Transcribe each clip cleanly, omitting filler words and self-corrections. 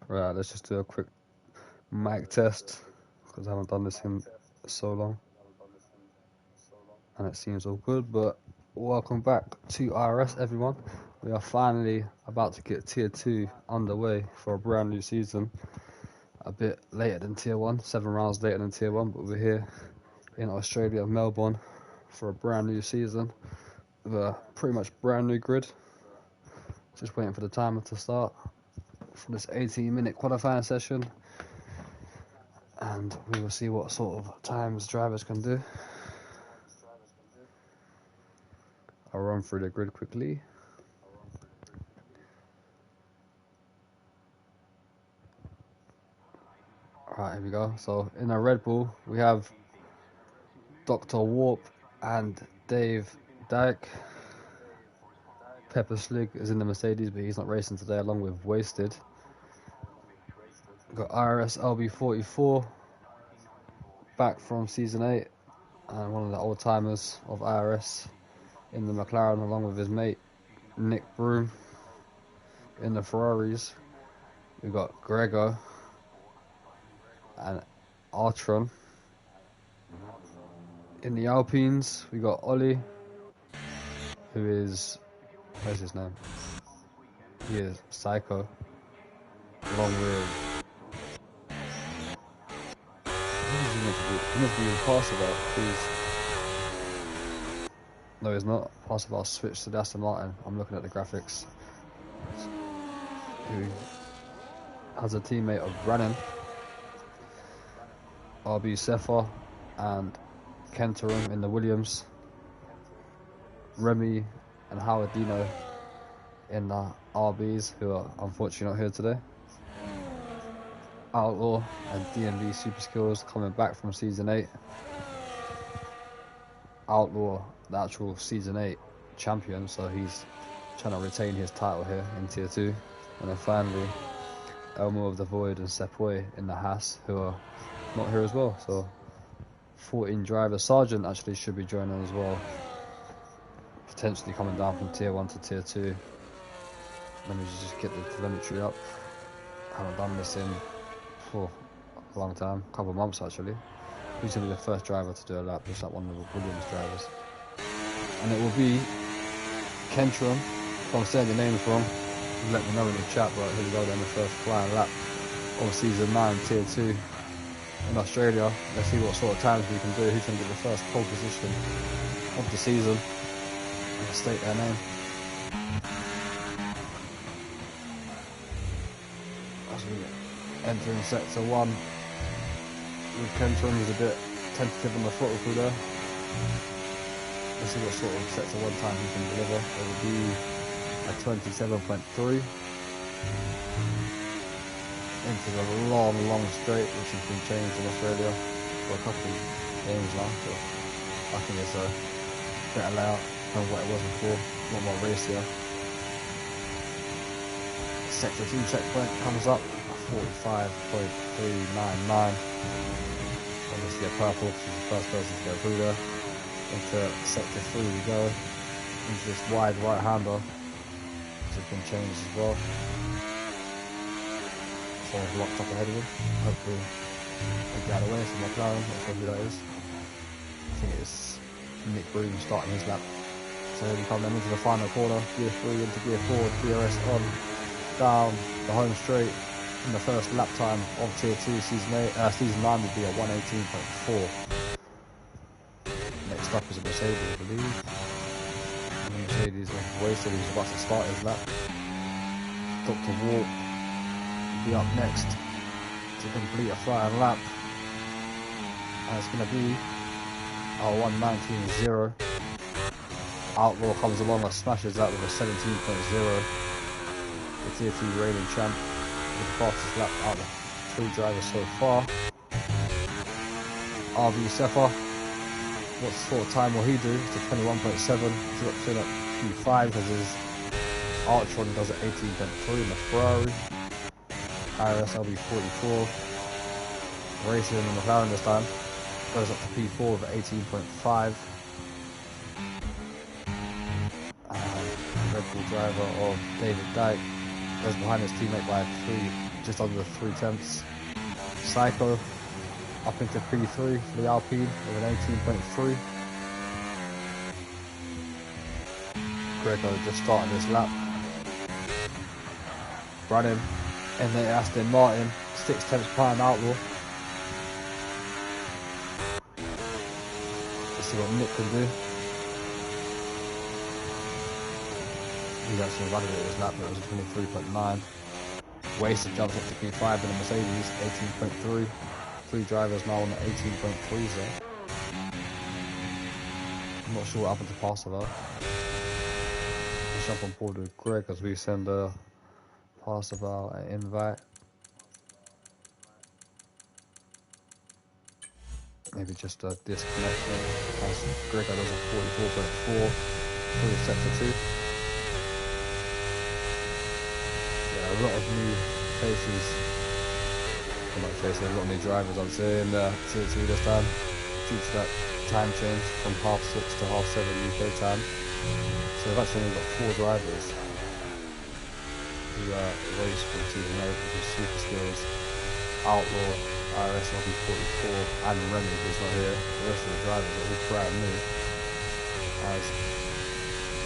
Right, let's just do a quick mic test because I haven't done this in so long and it seems all good. But welcome back to IRS, everyone. We are finally about to get Tier 2 underway for a brand new season. A bit later than Tier 1, 7 rounds later than Tier 1, but we're here in Australia, Melbourne, for a brand new season with a pretty much brand new grid. Just waiting for the timer to start for this 18-minute qualifying session, and we will see what sort of times drivers can do. I'll run through the grid quickly. Alright, here we go. So in a Red Bull, we have Dr. Warp and Dave Dyke. Pepper Slig is in the Mercedes, but he's not racing today, along with Wasted. We've got IRS LB44 back from Season 8, and one of the old timers of IRS in the McLaren, along with his mate Nick Broom. In the Ferraris, we've got Gregor and Artron. In the Alpines, we got Ollie, who is, where's his name? He is Psycho, along with, who is he meant to be? He must be Impossible. No, he's not. Impossible switched to Aston Martin. I'm looking at the graphics. Who has a teammate of Brannan, RB Sefa, and Kenterum in the Williams. Remy and Howard Dino in the RBs, who are unfortunately not here today. Outlaw and DNV Super Skills coming back from Season 8. Outlaw, the actual Season 8 champion, so he's trying to retain his title here in Tier 2. And then finally, Elmo of the Void and Sepoy in the Haas, who are not here as well. So 14 drivers. Sergeant actually should be joining as well, potentially coming down from Tier 1 to Tier 2. Let me just get the telemetry up. I haven't done this in a long time, a couple of months actually. He's going to be the first driver to do a lap, just like one of the Williams drivers. And it will be Kentrum. If I'm saying your names wrong, let me know in the chat. But here we go, then the first flying lap of Season 9, Tier 2 in Australia. Let's see what sort of times we can do. Who's going to get the first pole position of the season and state their name. As we enter in Sector 1 with Kentron, he's a bit tentative on the throttle through there. Let's see what sort of Sector 1 time he can deliver. It will be a 27.3 into the long straight, which has been changed in Australia for a couple of games now. So I think it's a better layout than what it was before, a lot more racier. Sector 2 checkpoint comes up, 45.399. Obviously a purple, she's the first person to go through there. Into Sector 3 we go, into this wide right-hander, which has been changed as well. Someone's locked up ahead of him. Hopefully he'll get out of the way from McLaren, not sure who that is. I think it's Nick Broom starting his lap. So here we come then into the final corner, gear 3 into gear 4, DRS on, down the home straight. In the first lap time of Tier 2 Season 9 would be a 118.4. Next up is a Mercedes, I believe. And the Mercedes of Wasted, who's about to start his lap. Dr. Warp will be up next to complete a flying lap. And it's going to be a 119.0. Outlaw comes along and smashes that with a 17.0. The Tier 2 reigning champ, with the fastest lap out of 3 drivers so far. RB Sefa, what sort of time will he do? It's a 21.7. He's got to fill up Q5 because his Artron does at 18.3 in the Ferrari. IRS LB44, racing in the McLaren this time, goes up to P4 with 18.5. And Red Bull driver of David Dyke goes behind his teammate by just under 3 tenths. Psycho up into P3 for the Alpine with an 18.3. Greco just started this lap. Running in the Aston Martin, 6 tenths behind Outlaw. Let's see what Nick can do. He's actually validated his lap, but it was 23.9. Wasted jumps up to P5 in the Mercedes, 18.3. 3 drivers now on the 18.3s there. I'm not sure what happened to Parseval. Let's jump on board with Greg as we send Parseval an invite. Maybe just a disconnection. As Greg does a 44.4 through sector 2. Yeah, a lot of new faces. A lot of new drivers, I'd say, in Tier 2 this time, due to that time change from 6:30 to 7:30 UK time. So they've actually only got 4 drivers who race from Team America, which is super skills. Outlaw, IRS will be 44, and Remy, who's not here. The rest of the drivers are all brand new. As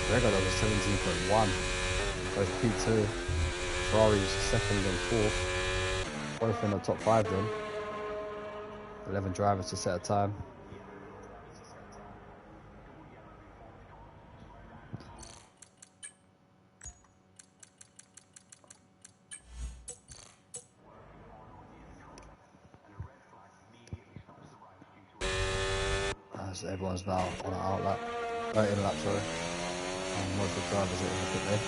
Gregor does a 17.1, both P2, Ferrari's 2nd and 4th. Both in the top 5 then. 11 drivers to set a time. As everyone's now on an out lap. In lap, sorry. And most of the drivers are in the pit lane.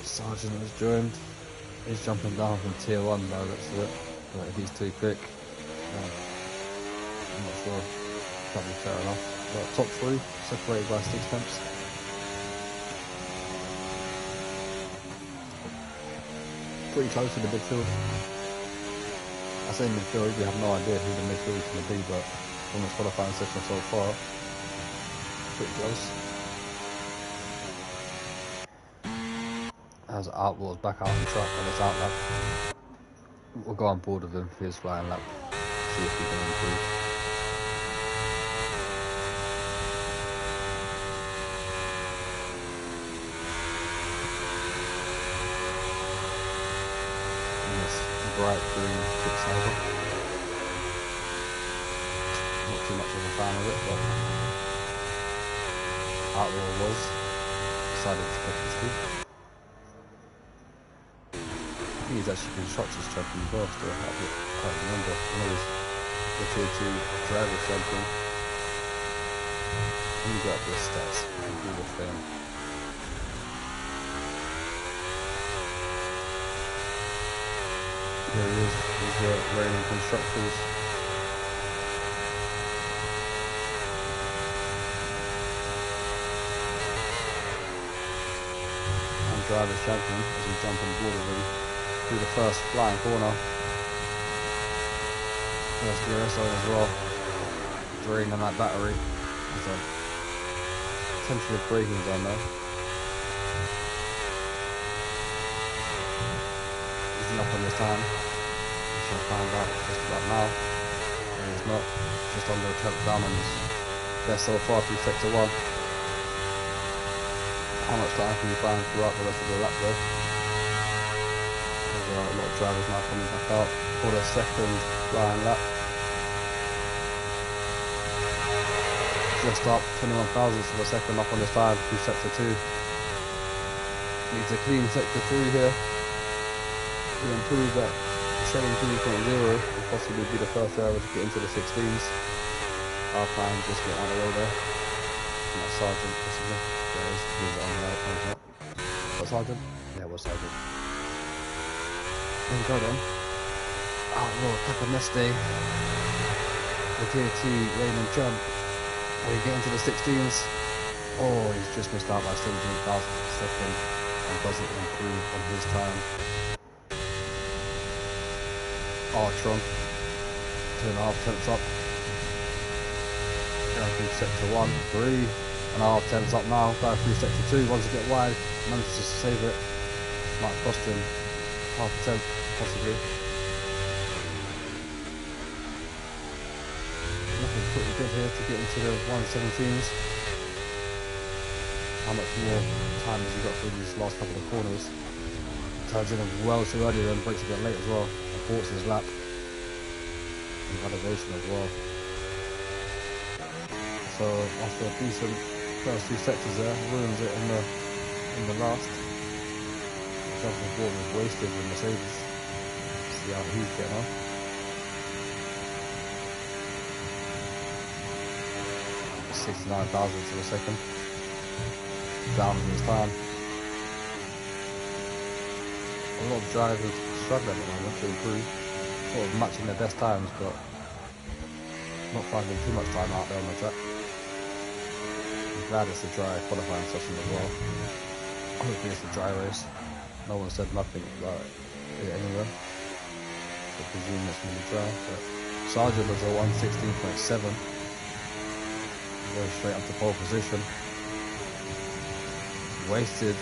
Sargent has joined. He's jumping down from tier 1 by the looks of it. But if he's too quick, I'm not sure. Probably fair enough. But top 3, separated by 6 tenths. Pretty close to the midfield. I say midfield, we have no idea who the midfield is going to be, but from the qualifying session so far, pretty close. As Outlaw's back out on track on his out lap. We'll go on board with him for his flying lap, see if he can improve. And this bright green Quicksilver. Not too much of a fan of it, but Outlaw was decided to take his seat. He's actually constructors champion as well, still. I can't remember. He was the Tier 2 driver champion. Let me go up the stats and do the thing. Here he is. He's the reigning constructors. And drivers champion as we jump on board with him. Through the first flying corner. First DRS on as well. Draining on that battery. There's a tentative braking zone there. Easing up on this time. Which I'll find out just about now. And he's not. Just under a 10th down on his best so far through sector 1. How much time can you find throughout the rest of the lap though? A lot of drivers now coming back out for the second flying lap. Just up 21 thousandths of a second up on this time through sector 2. Needs a clean sector 3 here to improve that 17.0 and possibly be the first driver to get into the 16s. Alpine just get out of the way there. And that's Sargent possibly. There is, he's on the right. Was that Sargent? Yeah, it was Sargent. And go then. Outlaw, Caponeste. The Tier 2 Raymond jump. Will he get into the 16s? Oh, he's just missed out by 17 thousandths of a second and doesn't improve on his time. Artron, 2.5 tenths up. Going through sector 1, 3. And our 10's up now, going through sector 2, wants to get wide, manages to save it. Might cost him half a tenth, possibly. Looking pretty good here to get into the 117s. How much more time has he got through these last couple of corners? Turns in well too early, then breaks a bit late as well. And forces his lap. And elevation as well. So after a decent first two sectors there, ruins it in the last. Jonathan Ford was wasted with Mercedes. See how he's getting on. $69,000 to the second. Down in his time. A lot of drivers struggling at the moment to improve. Sort of matching their best times, but not finding too much time out there on the track. I'm glad it's a dry qualifying session as well. Hopefully it's a dry race. No one said nothing about it anyway. I presume it's going to be dry. But Sargent was a 116.7. Going straight up to pole position. Wasted.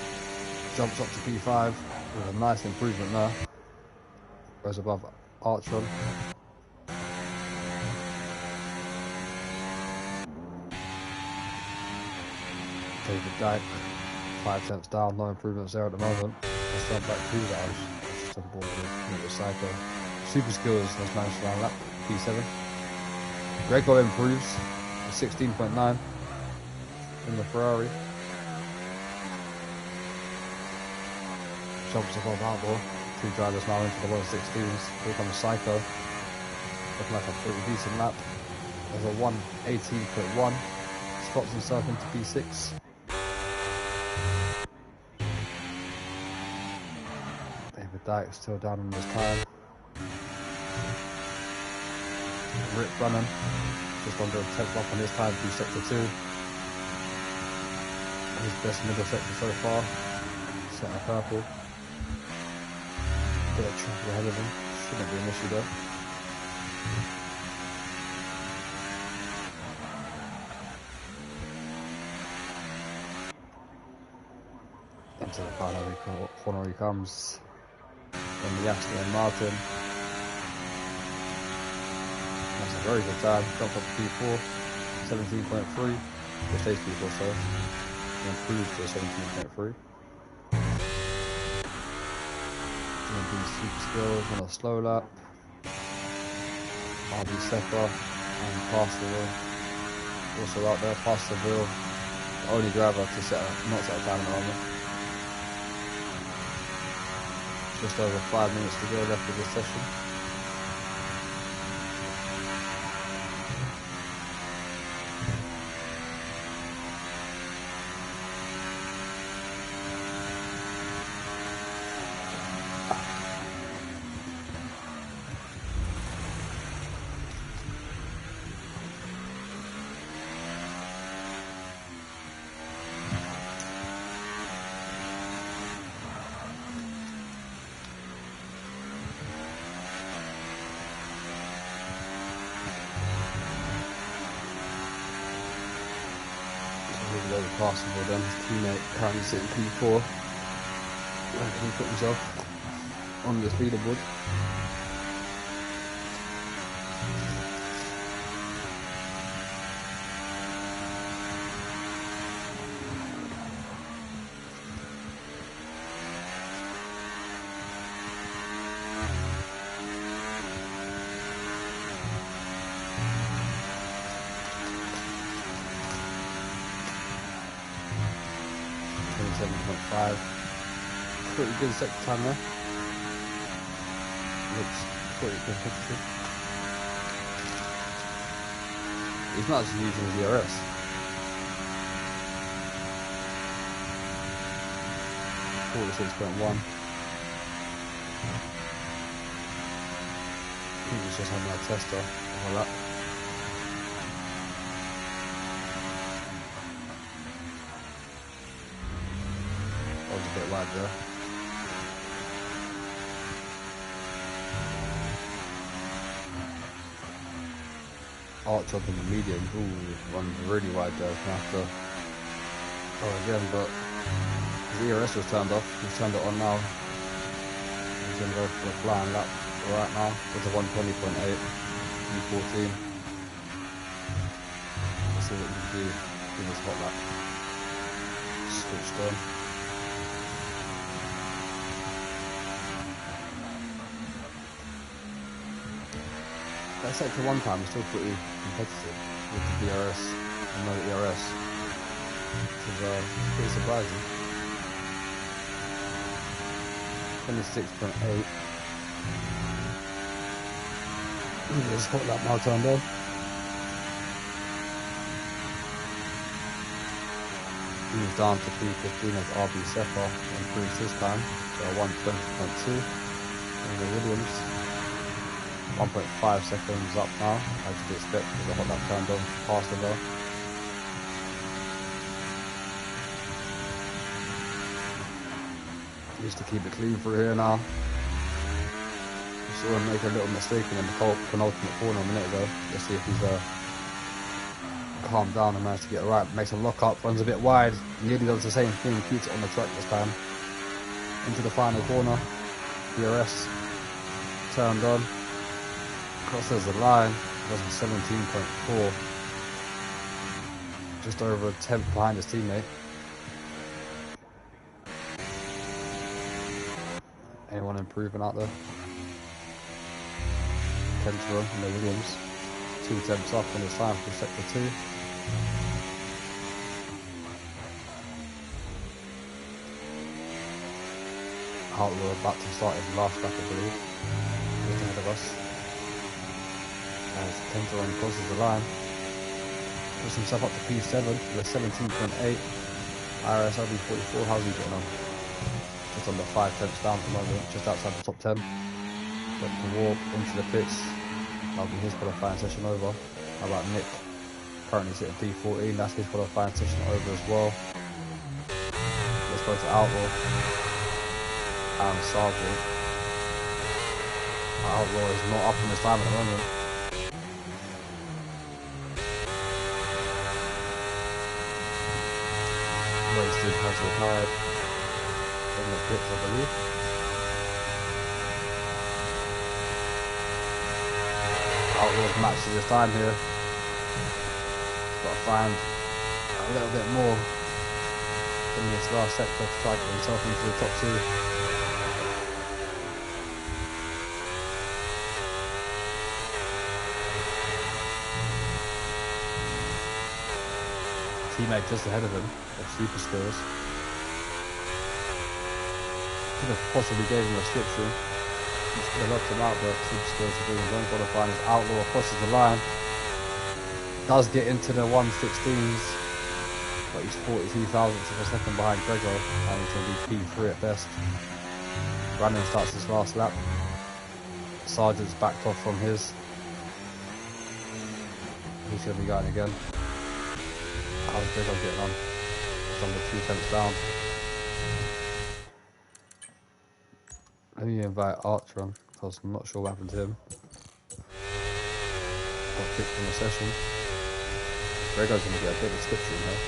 Jumps up to P5 with a nice improvement there. Goes above Archon. David Dyke, 5 tenths down, no improvements there at the moment. Let's jump back to that. Just on board with the Psycho. Super Skills has managed to line up, P7. Greco improves to 16.9 in the Ferrari. Jumps above Outlaw. 2 drivers now into the 116s. Here comes Psycho. Looking like a pretty decent lap. There's a 118.1. Spots himself into P6. David Dyke still down on his time. Rip Brennan just under a tenth up on his time through sector 2. His best middle sector so far. Sector purple. Bit of traffic ahead of him. Shouldn't be an issue though. Into the final corner he comes. From the Aston Martin. That's a very good time. Jump up to P4. 17.3. It stays P4, so improves to 17.3. DMP Super Skills on a slow lap. RB Seppa and Pastorville also out there. Pastorville, the only driver to not set a time in the moment. Just over 5 minutes to go left of this session. Possible then, his teammate currently sitting P4. Where can he put himself on this leaderboard? Pretty good sector time there. Looks pretty competitive. He's not actually using his IRS. .1. He was just having a tester of a lap. That was a bit wide there. Arch up in the medium. Ooh, runs really wide there. Gonna have to again, but his IRS was turned off. He's turned it on now. He's going to go for a flying lap right now with a 120.8 E14. Let's see what we can do with this hot lap. Switched on. That sector 1 time is still pretty competitive with the DRS and no ERS, which is pretty surprising. 26.8. This hot lap now turned on. He was down to 3:15 as RB Sepa improves his time to 1:20.2. And the Williams 1.5 seconds up now, as you'd expect with the hot lap turned on faster though. Just to keep it clean through here now. Saw him make a little mistake in the penultimate corner a minute ago. Let's see if he's calmed down and managed to get it right. Makes a lock up, runs a bit wide, nearly does the same thing, keeps it on the track this time. Into the final corner, DRS turned on, crosses the line, does a 17.4, just over a 10th behind his teammate. Anyone improving out there? Kentro and the Williams, 2 attempts up on his time for sector 2. Outlaw about to start his last lap, I believe. Just ahead of us. As Kentro crosses the line, puts himself up to P7 with a 17.8. IRS LB44, how's he getting on? Just under 5 tenths down at the moment, just outside the top 10. Got to walk into the pits. That'll be his qualifying session over. How about Nick? Currently sitting P14, that's his qualifying session over as well. Let's go to Outlaw and Sargent. Outlaw is not up in his time at the moment. Wasted has retired from the pits, I believe. Outlaw's matches his time here. He's got to find a little bit more in this last sector to try to get himself into the top 2. Teammate just ahead of him of super skills. Could have possibly gave him a slip through. He's could have locked him out, but super skills are doing his own qualifying as Outlaw crosses the line. Does get into the 116s, but he's 42 thousandths of a second behind Gregor, and he's going to be P3 at best. Brandon starts his last lap. Sargent's backed off from his. He's going to be going again. How's Gregor getting on? It's under 2 tenths down. Let me invite Archer on, because I'm not sure what happened to him. Got kicked from the session. Gregor's going to get a bit of a slip through here.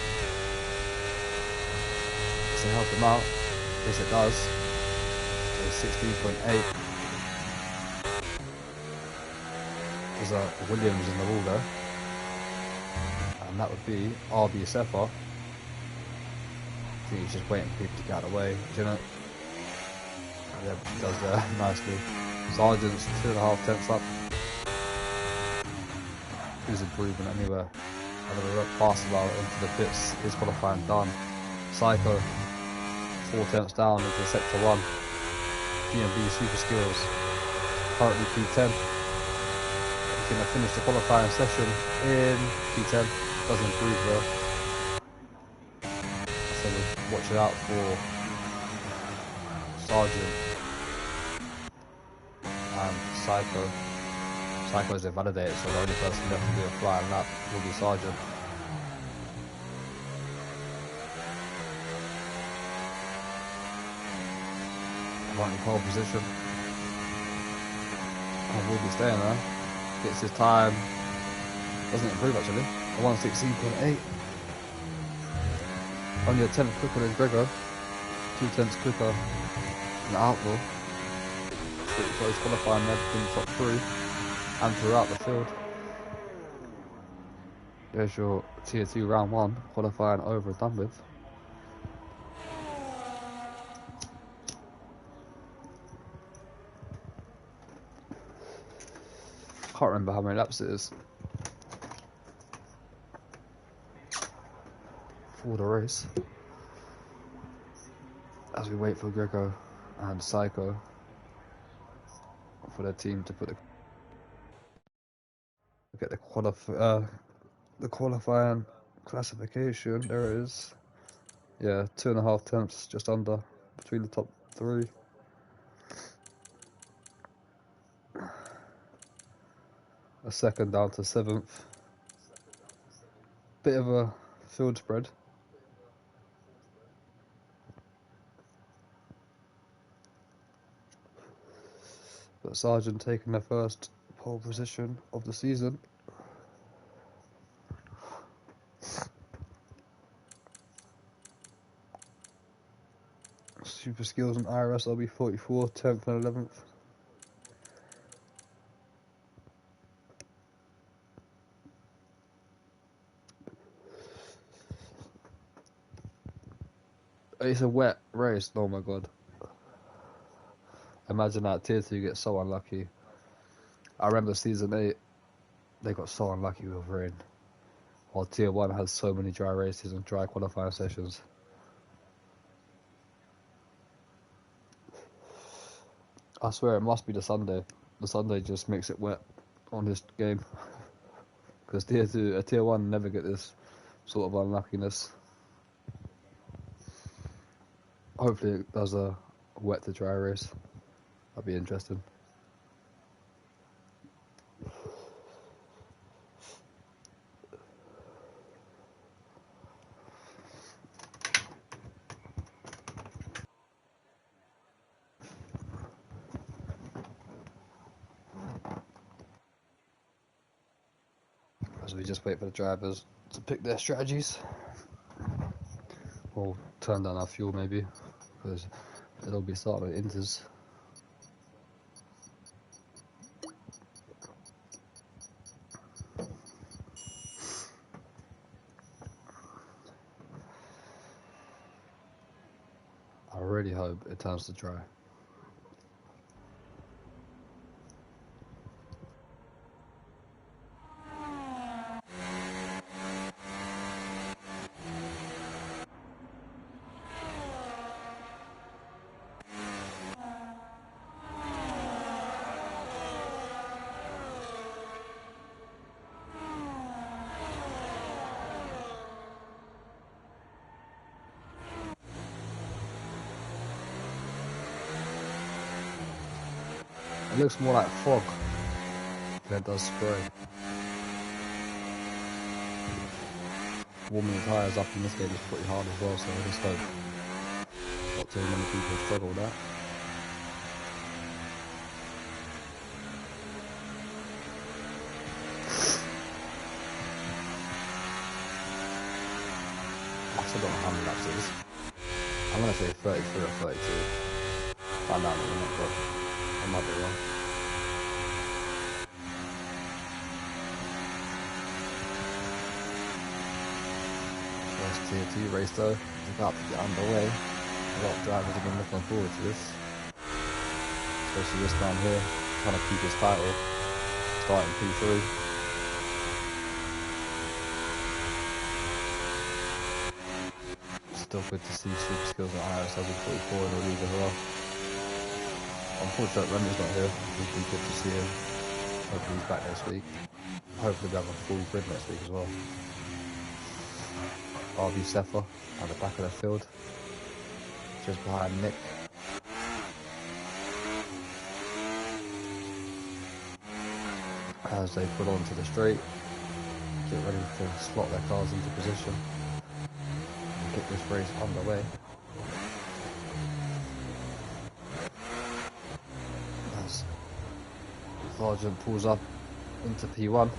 Does it help him out? Yes, it does. So 16.8. There's a Williams in the wall there. And that would be RB Sefa. I think he's just waiting for people to get out of the way, isn't it? Yeah, he does there nicely. Sargent's 2.5 tenths up. He's improving anywhere. Another pass about into the pits. His qualifying done. Psycho 4 tenths down into sector 1. GMB super skills. Currently P10. He's going to finish the qualifying session in P10. Does improve though. So we're watching out for Sargent and Psycho. Psycho is invalidated, so the only person left to do a flying lap will be Sargent. Currently pole position. And will be staying there. Gets his time. Doesn't improve actually. 116.8. Only a tenth quicker than Gregor, 2/10 quicker than Outlaw. Pretty close qualifying there between the top three and throughout the field. There's your Tier 2 round 1 qualifying over and done with. Can't remember how many laps it is for the race. As we wait for Greco and Psycho for their team to get the qualifying classification. There it is. Yeah, 2.5 tenths just under between the top three. A second down to 7th. Bit of a field spread. But Sargent taking their first pole position of the season. Super Skills and IRS LB 44, 10th and 11th. It's a wet race, oh my god. Imagine that Tier 2 gets so unlucky. I remember Season 8, they got so unlucky with rain. While Tier 1 has so many dry races and dry qualifying sessions. I swear it must be the Sunday. The Sunday just makes it wet on this game. Because Tier 1 never get this sort of unluckiness. Hopefully it does a wet to dry race. That'd be interesting. As we just wait for the drivers to pick their strategies. Or turn down our fuel maybe, because it'll be starting at Inters. I really hope it turns to dry. It looks more like fog than it does spray. Warming the tyres up in this game is pretty hard as well, so I just hope not too many people struggle with that. I still don't know how many laps it is. I'm going to say 33 or 32. Find out in a minute, but I might be wrong. First Tier 2 race though, is about to get underway. A lot of drivers have been looking forward to this. Especially this man here, trying to keep his title, starting P3. Still good to see Super Skills and IRS LB 44 in the league as well. Unfortunately, Remy's not here. It would be good to see him. Hopefully he's back next week. Hopefully we'll have a full grid next week as well. RB Cepha at the back of the field, just behind Nick. As they put onto the straight, get ready to slot their cars into position and get this race underway. As Sargent pulls up into P1.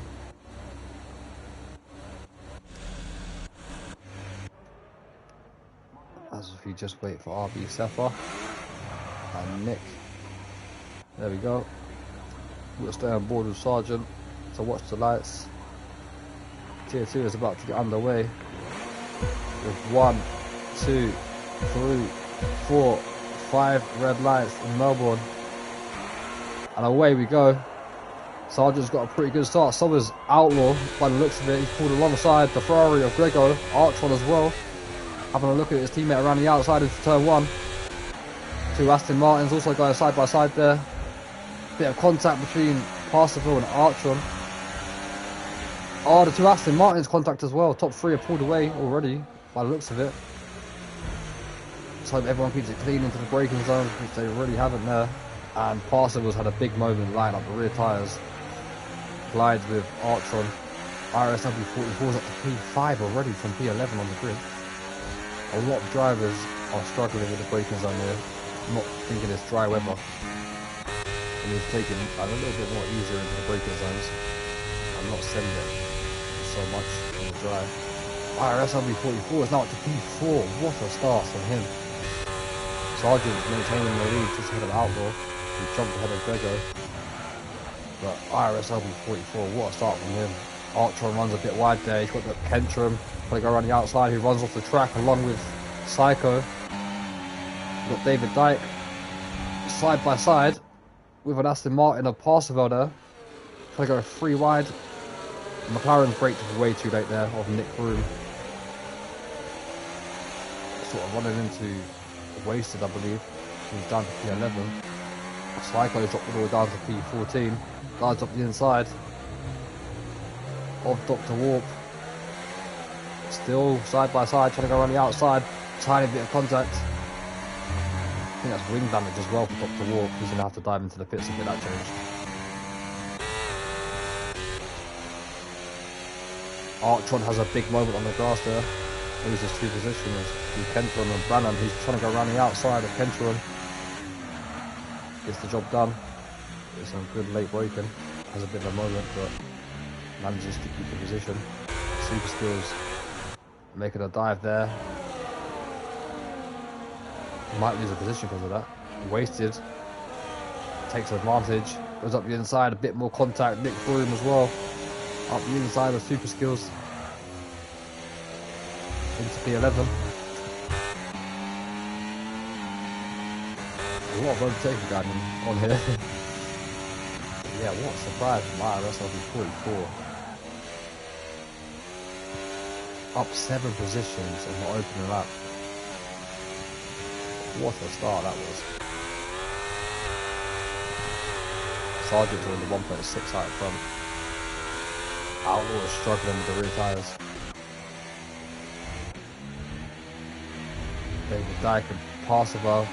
literally just wait for RB Sefa and Nick. There we go. We'll stay on board with Sergeant to watch the lights. Tier 2 is about to get underway with 1, 2, 3, 4, 5 red lights in Melbourne. And away we go. Sergeant's got a pretty good start. So is Outlaw by the looks of it. He's pulled alongside the Ferrari of Grego. Archon as well. Having a look at his teammate around the outside into turn 1. 2 Aston Martins also going side by side there. Bit of contact between Parserville and Archon. Oh, the 2 Aston Martins contact as well. Top 3 are pulled away already by the looks of it. Let's hope everyone keeps it clean into the braking zone, which they really haven't there. And Parserville's had a big moment lining up the rear tyres. Glides with Archon. IRS W44 is up to P5 already from P11 on the grid. A lot of drivers are struggling with the braking zone here, not thinking it's dry weather. And he's taking a little bit more easier into the braking zones and not sending it so much in the dry. IRS W44 is now up to P4. What a start from him. Sergeant's maintaining the lead just ahead of Outlaw, who jumped ahead of Grego. But IRS LB44, what a start from him. Archon runs a bit wide there. He's got the Kentrum, going to go around the outside, who runs off the track along with Psycho. We've got David Dyke side by side with an Aston Martin of Parserville there. Trying to go 3 wide. McLaren's braked way too late there of Nick Broom. Sort of running into Wasted, I believe. He's down to P11. Psycho's dropped all the way down to P14. Guards up the inside of Dr. Warp. Still side by side, trying to go around the outside. Tiny bit of contact. I think that's wing damage as well for Dr. Warp. He's going to have to dive into the pits to get that changed. Archon has a big moment on the grass there. Loses 2 positions. Kentron and Brannan. He's trying to go around the outside of Kentron. Gets the job done. It's some good late braking. Has a bit of a moment, but manages to keep the position. Super skills. Making a dive there. Might lose a position because of that. Wasted. Takes advantage. Goes up the inside. A bit more contact. Nick Broom as well. Up the inside of super skills. Into P11. A lot of overtaking going on here. Yeah, what a surprise from IRS LB44. Up 7 positions on the opening lap. What a start that was. Sergeant's on the 1.6 out front. Outlaw is struggling with the rear tyres. David Dyke and Parserville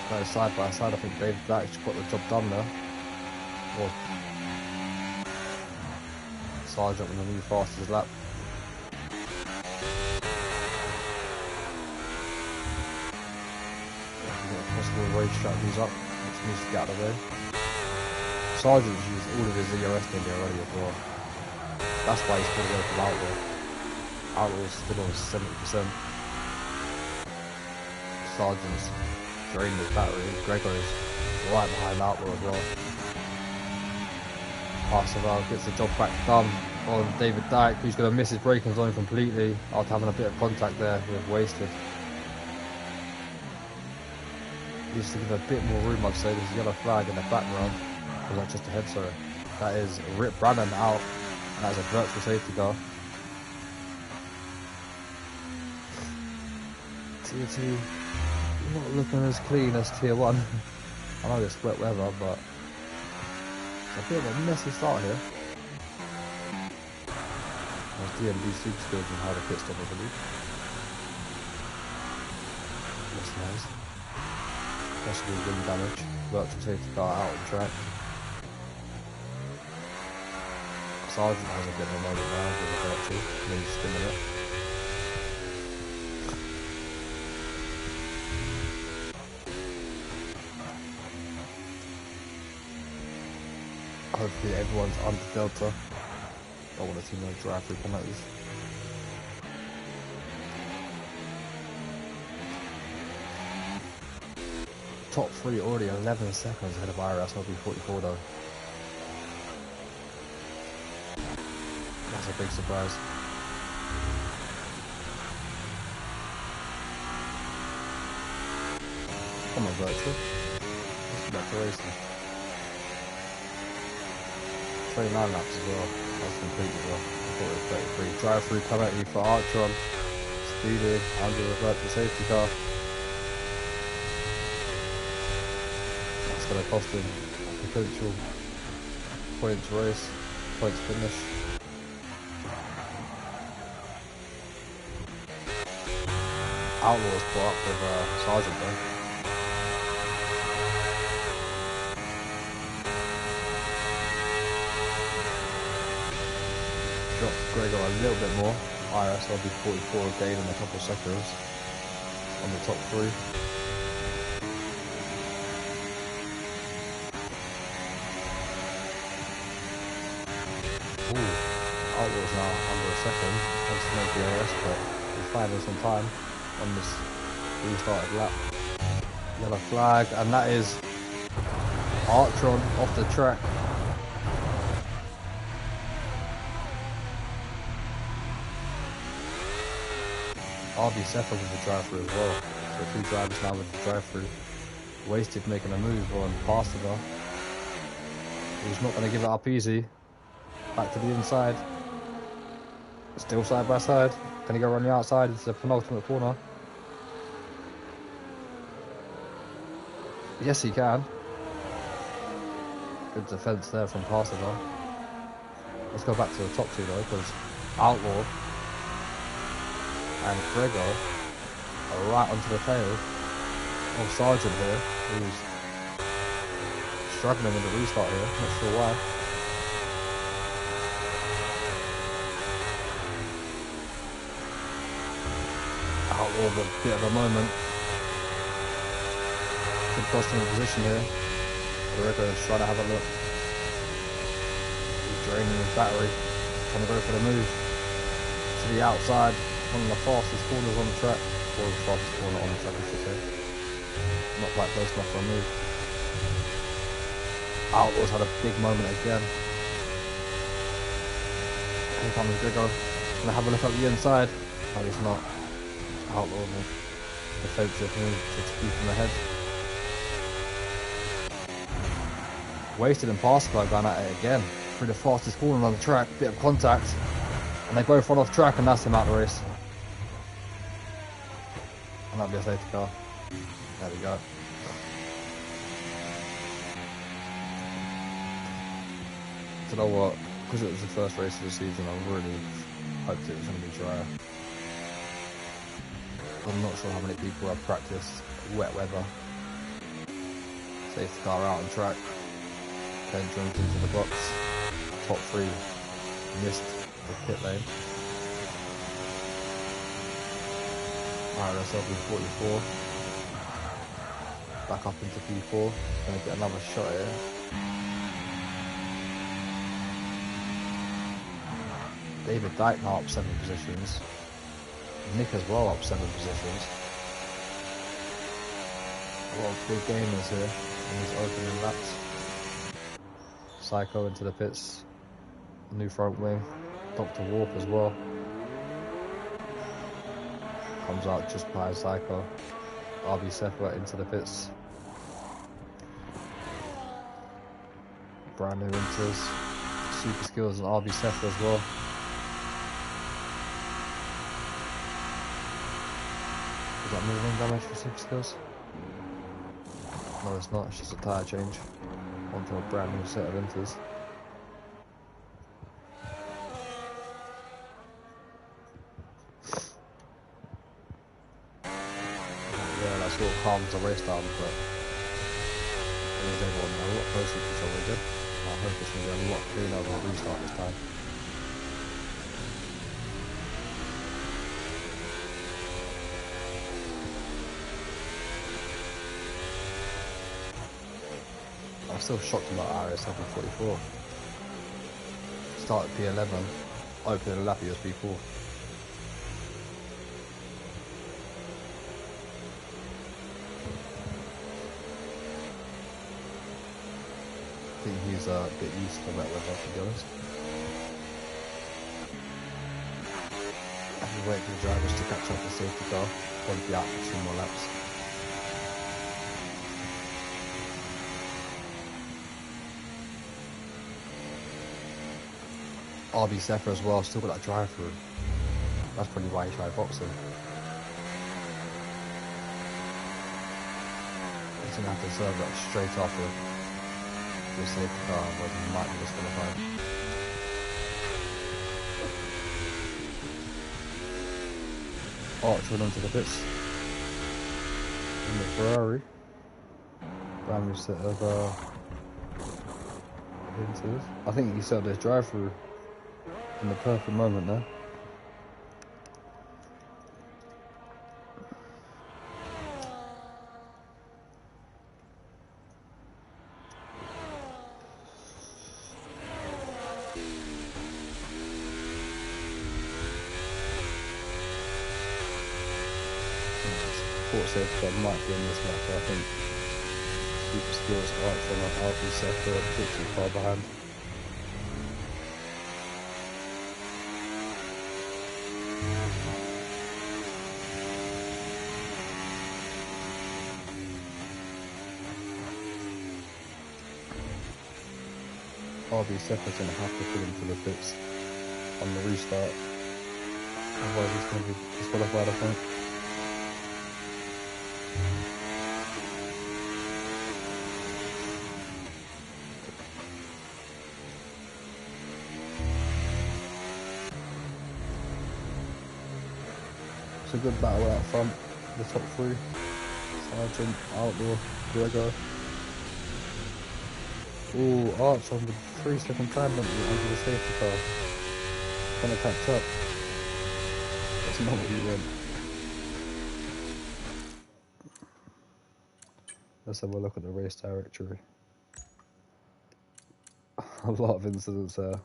go side by side. I think David Dyke's got the job done there. Or Sergeant on the new fastest lap. Possible race strategies up, which needs to get out of the way. Sergeant's used all of his IRS maybe already as well. That's why he's still away from Outlaw. Outlaw's still on 70%. Sergeant's drained his battery. Grego's right behind Outlaw as well. Parserville gets the job back done on David Dyke, who's going to miss his braking zone completely after having a bit of contact there with Wasted. Needs to give a bit more room, I'd say. There's a yellow flag in the background. Or that's just ahead, sorry. That is Rip Brannan out. And that is a virtual safety car. Tier 2 not looking as clean as Tier 1. I know it's wet weather, but it's a bit of a messy start here. There's DMB super skills and how to pit stop, I believe. That's nice. Possibly wind damage. Virtual safety car out on track. Sergeant has a bit of a moment now with the virtual. He's spinning it. Hopefully everyone's under Delta. I want to see no drive-through penalties. Top 3 already 11 seconds ahead of IRS LB44 though. That's a big surprise. Come on, Virtual. Let's get back to racing. 29 laps as well. That's completely well. I thought it was 33. Drive through, come at you for Artron. Speeding, under the virtual safety car. That's going to cost him a potential points race, points finish. Outlaw's caught up with Sergeant though. Drop Gregor a little bit more. IRS will be 44 again in a couple of seconds on the top 3. Ooh, Outlaw's now under a second. Wants to make the IRS, but he's finding some time on this restarted lap. Yellow flag, and that is Artron off the track. RB Seppa with the drive-through as well. So 2 drivers now with the drive-through. Wasted making a move on Pasterville. He's not going to give it up easy. Back to the inside. Still side by side. Can he go around the outside? It's the penultimate corner. Yes, he can. Good defence there from Pasterville. Let's go back to the top 2 though, because Outlaw and Gregor are right onto the tail of Sergeant here, who's struggling with the restart here, not sure why. Outlaw with a bit of a moment. Could cost him a position here. Gregor's trying to have a look. He's draining his battery, trying to go for the move to the outside. One of the fastest corners on the track, or the fastest corner on the track I should say. Not quite close enough for a move. Outlaw's had a big moment again. Here comes Gregor. Gonna have a look at the inside. No, he's not. Outlaw with a defensive move to keep him ahead. Wasted and Pasterville going at it again. Through the fastest corner on the track, bit of contact. And they both run off track, and that's him out of the race. And that'll be a safety car. There we go. Do you know what? Because it was the first race of the season, I really hoped it was going to be drier. I'm not sure how many people have practiced wet weather. Safety car out on track. Then jumped into the box. Top 3 missed the pit lane. IRS LB44 back up into P4. Gonna get another shot here. David Dyke now up 7 positions. Nick as well up 7 positions. A lot of big gamers here in these opening laps. Psycho into the pits. New front wing. Dr. Warp as well. Comes out just by Psycho. RB Seppa into the pits. Brand new enters. Super skills and RB Seppa as well. Is that moving damage for super skills? No, it's not. It's just a tyre change. Onto a brand new set of enters. Sort of calms the race down, but there's everyone a lot closer to each other again. I hope it's going to be a lot cleaner than the restart this time. I'm still shocked about IRS LB44. Started P11, opening a lap as P4. think he's a bit used to the wet weather, to be honest. We wait for the drivers to catch up the safety car. Probably be out for 2 more laps. RB Sefer as well, still got that drive through. That's probably why he tried boxing. He's gonna have to serve that straight after the safety car, otherwise he might be disqualified. Arch went onto the pits in the Ferrari. Brand new set of into. I think he set this drive through in the perfect moment there. Port safety car might be in this match. I think super skills Arch on an RB Sefer, pretty far behind. RB Sefer's going to have to put him to the pits on the restart, otherwise he's going to be disqualified, I think. It's a good battle out front, the top 3, Sargent, Outlaw, Gregor. Ooh, Arch on the 3-second time limit onto the safety car. Trying to catch up. That's not what you want. Let's have a look at the race directory. A lot of incidents there.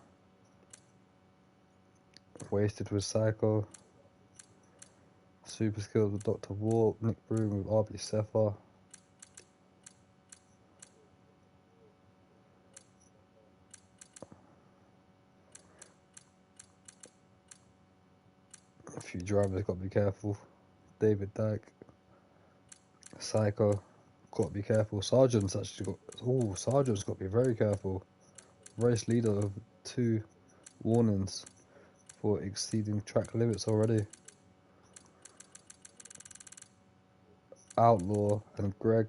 Wasted with Psycho. Super skills with Dr. Warp. Nick Broom with RB Sefer. A few drivers got to be careful. David Dyke. Psycho. Got to be careful. Sargent's actually got... Ooh, Sargent's got to be very careful. Race leader of 2 warnings for exceeding track limits already. Outlaw and Greg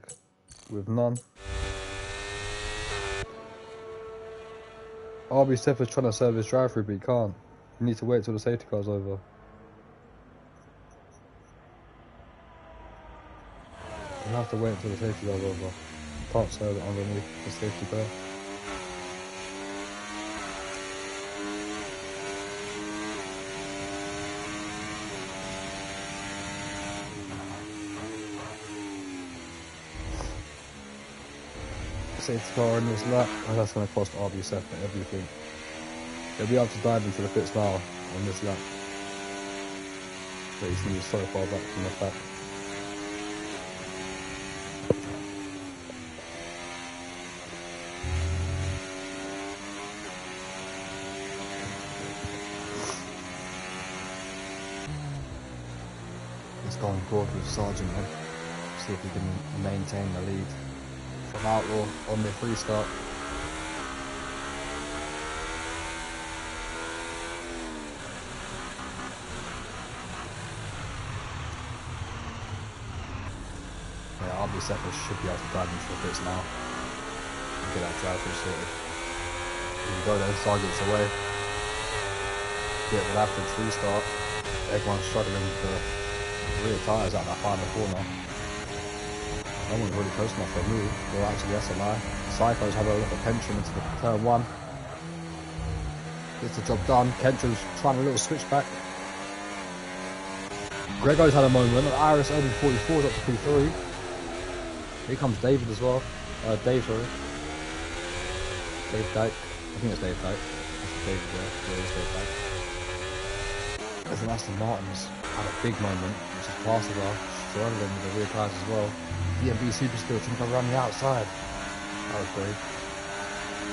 with none. RB Sefer's trying to serve his drive through, but he can't. You need to wait till the safety car's over. You have to wait until the safety car's over. Can't serve it underneath the safety car. Safety car in this lap, and that's going to cost RB Sefer everything. He'll be able to dive into the pits now on this lap, but he's going to be so far back from the pack. He's going broad with Sargent then, see if he can maintain the lead from Outlaw on the free start. Yeah, RB Sefer should be able to dive into the pits now and get that drive through sorted. You can go there, Sargent's away. Bit of an average restart. Everyone's struggling with the rear tyres out that final corner. No one's really close enough for a move. Well, actually, yes, a lie. Psycho's had a little pension into the turn 1. Gets the job done. Kentra's trying a little switchback. Gregor's had a moment. IRS only 44 is up to P3. Here comes David as well. Dave, sorry. Dave Dyke. I think it's Dave Dyke. That's David there. Yeah, it's Dave Dyke. There's an Aston Martin's had a big moment, which is passable. Struggling with the rear tyres as well. DMB super skill trying to go around the outside. That was great.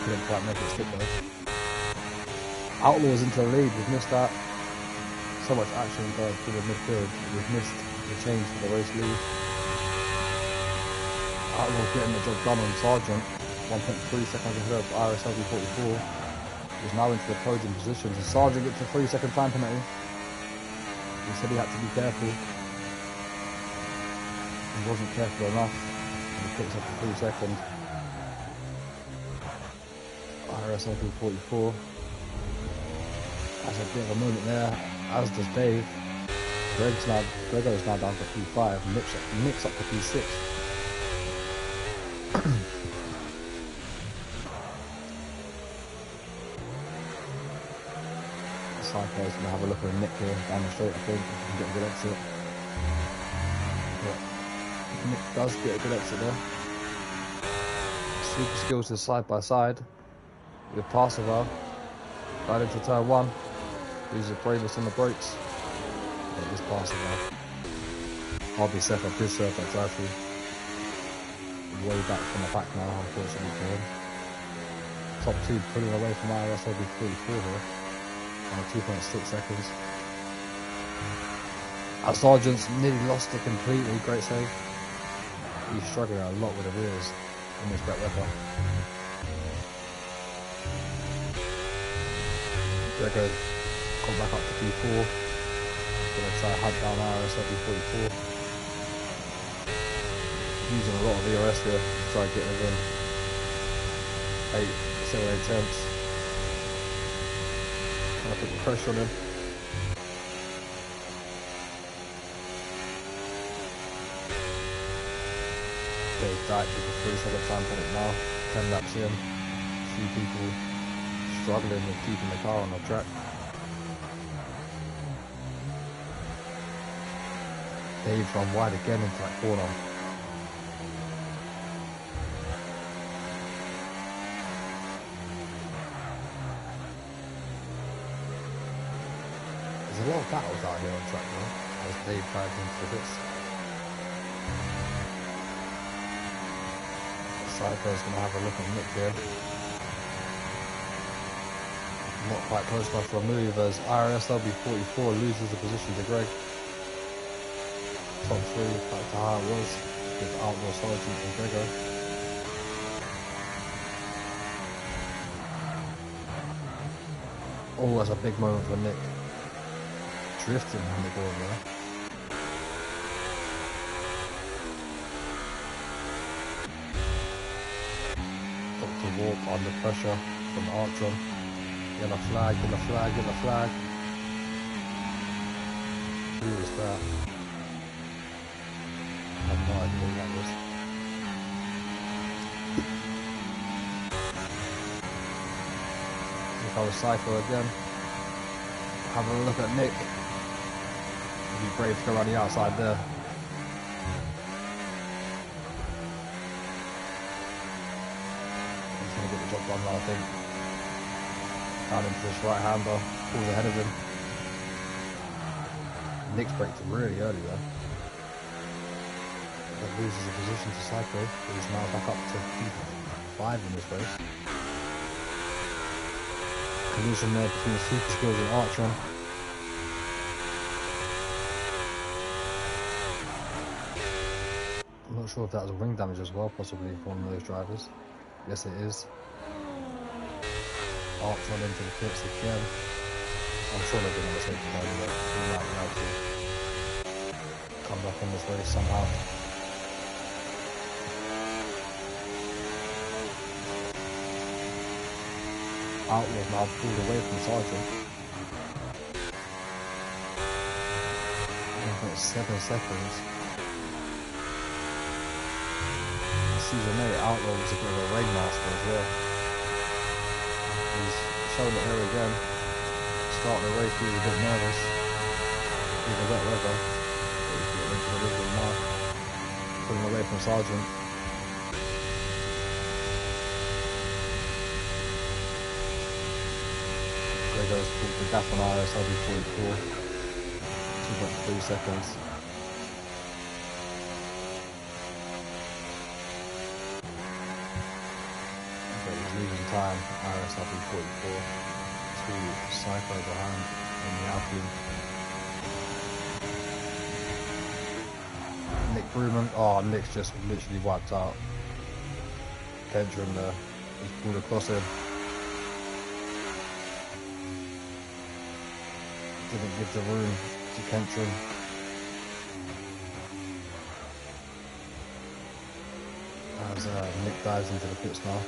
Couldn't quite make it stick though. Outlaw's into the lead, we've missed that. So much action going through the midfield. We've missed the change for the race lead. Outlaw getting the job done on Sargent. 1.3 seconds ahead of IRS 44. He's now into the podium positions. And Sargent gets a 3-second time penalty. He said he had to be careful. He wasn't careful enough. And he picks up the 3 seconds. IRS 44. That's a bit of a moment there, as does Dave. Gregor's now down to P5, Nick's up to P6. Cyclo's gonna have a look at Nick here, down the straight, I think, if he can get a good exit. But Nick does get a good exit there. Super skills is side by side with Parseval. Right into turn 1. Use the bravest on the brakes. But this Parseval. RB Seth up his serve, that's actually way back from the pack now, unfortunately for him. Top 2 pulling away from IRS every 44 here. 2.6 seconds. Our Sargent's nearly lost it completely, great save. He's struggling a lot with the wheels in this wet weather. Gregor come back up to P4. Gonna try hunt down IRS every 44. Using a lot of ERS here to try and get within 7/8 tenths. Trying to put the pressure on him. Dave Dyke with a 3-second time on it now. 10 laps in. A few people struggling with keeping the car on the track. Dave's run wide again into that corner. There's a lot of battles out here on track now, as Dave drives into the pits. Cypher's going to have a look at Nick here. Not quite close enough for a move as IRS LB44 loses the position to Greg. Top 3 back to how it was with Outlaw, Sargent and Gregor. Oh, that's a big moment for Nick. Drifting on the board there. Got to walk under pressure from Archon. Yellow flag, yellow flag, yellow flag. Who was that? I have no idea who that was. If I was Cypher again, having a look at Nick. He'd be brave to go around the outside there. He's going to get the job done now, I think. Down into this right-hander, pulls ahead of him. Nick's braked really early there. That loses a position to Psycho, but he's now back up to P5 in this race. Collision there between the Super Skills and Archon. I'm not sure if that was wing damage as well, possibly for one of those drivers. Yes, it is. Archon into the pits again. I'm sure they're going to take the car, but we might be able to come back in this race somehow. Outlaw now pulled away from Sargent. 1.7 seconds. Season 8, Outlaw was a bit of a rainmaster as well. He's showing it here again. Starting the race, he was a bit nervous. With the wet weather. But he's getting into the rhythm now. Pulling away from Sargent. Gregor's pulled the gap on IRS LB44. 2.3 seconds. losing time. IRS up in 44 to Psycho behind in the Alpine. Nick Bruman. Oh, Nick's just literally wiped out. Kendron there. He's pulled across him. Didn't give the room to Kendron. As Nick dives into the pits now.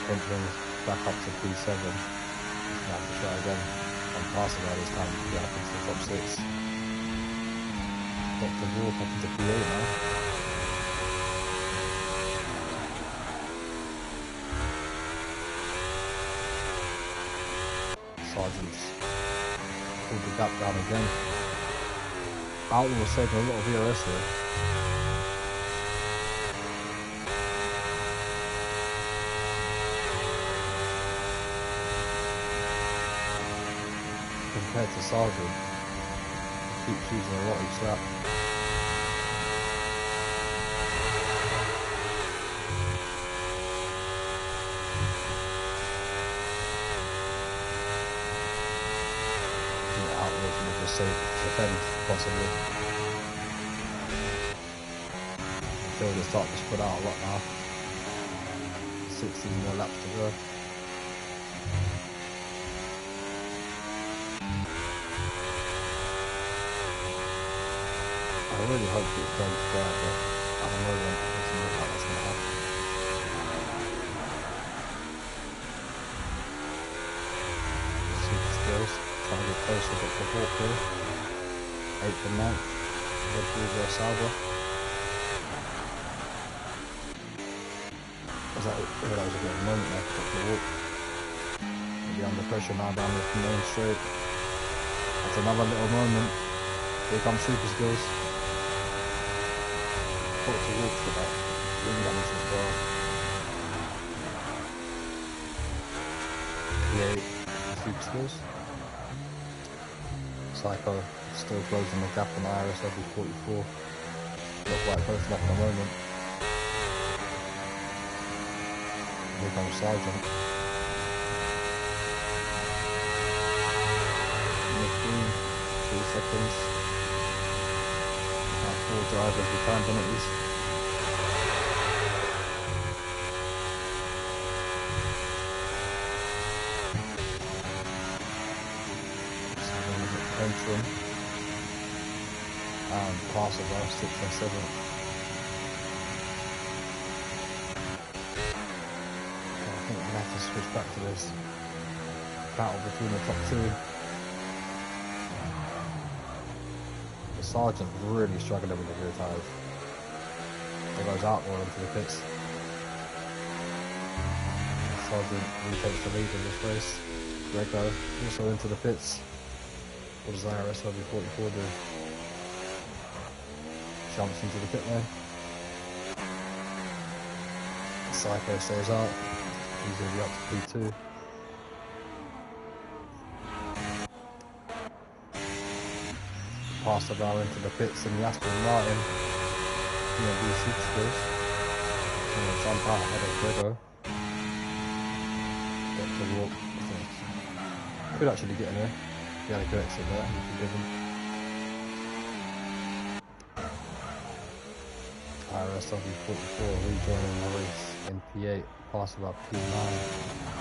Kendron's back up to P7. He's going to have to try again. And passing by this time to get up into the top 6. Dr. Walk up into P8 now. Sargent's pulled the gap down again. Outlaw was saving a lot of IRS here. Compared to Sargent, he keeps choosing a lot each lap. Safe defend possibly. Field is starting to spread out a lot now. 16 more laps to go. I really hope it's going to fly, but I don't know when it doesn't look like that's going to happen. Super skills. Trying to get closer to the walk here. 8th and 9th. Red Bull versus Sauber. That was a good moment there to the walk. Maybe under pressure now down the main straight. That's another little moment. Here comes super skills. Got to walk for that. Wing damage as well. P8 super skills. Psycho still closing the gap on IRS every 44. Not quite close enough at the moment. Here comes Sargent. Nick Green, 3 seconds. Now 4 drivers with time penalties. Kendron and Passover 6 and 7. I think we're going to have to switch back to this battle between the top 2. The Sargent really struggling with the rear tyres. There goes Outlaw into the pits. Sargent retakes the lead in this race. Grego also into the pits. What does IRS over 44 do? Jumps into the pit lane. Psycho stays out. He's going to be up to P2. Past the bar into the pits in the Aston Martin. DMV super skills. He's going to jump out ahead of Grego. Get the walk. Could actually get in there. He had a good exit there, you can give him. IRS W44 rejoining the race in P8, pass about P9,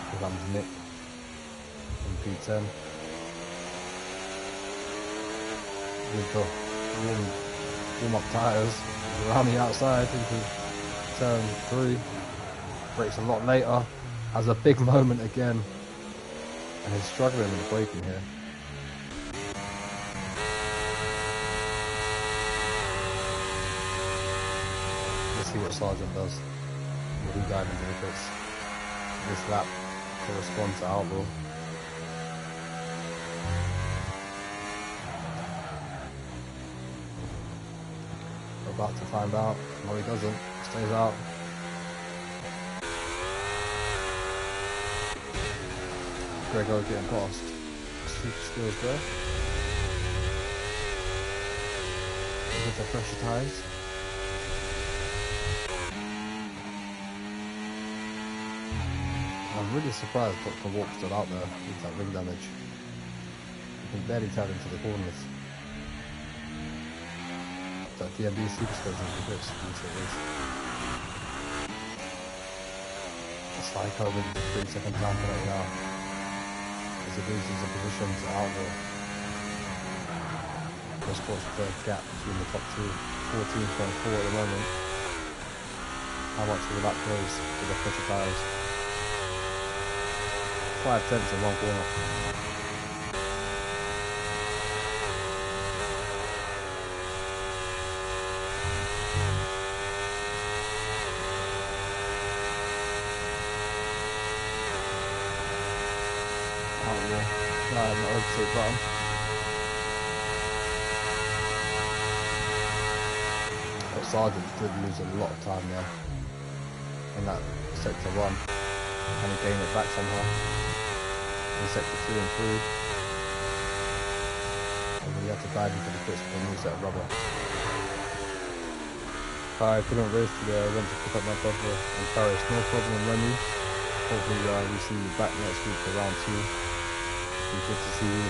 here comes Nick in P10. With the warm-up tyres around the outside into turn 3, brakes a lot later, has a big moment again, and he's struggling with braking here. See what Sargent does. Will he dive into the pits this lap to respond to Outlaw? We're about to find out. No, he doesn't. Stays out. Grego getting past. Super skills there. With the pressure tyres. I'm really surprised Dr. Walk's still out there with that ring damage. You can barely tell into the corners. That DMB super skills into the bits. Psycho with the 3-second time penalty now. As he loses the position to Outlaw. Just what's the gap between the top two? 14.4 at the moment. How much will that close with the pressure tires? 5 tenths in one corner. Outlaw. No, not overtake button. But Sargent did lose a lot of time there in that sector 1, and he gained it back somehow in sector 2 and 3, and then he had to dive into the pits with a new set of rubber. I couldn't race today. I went to pick up my brother in Paris. No problem, Remy. Hopefully we see you back next week for round 2. Be good to see you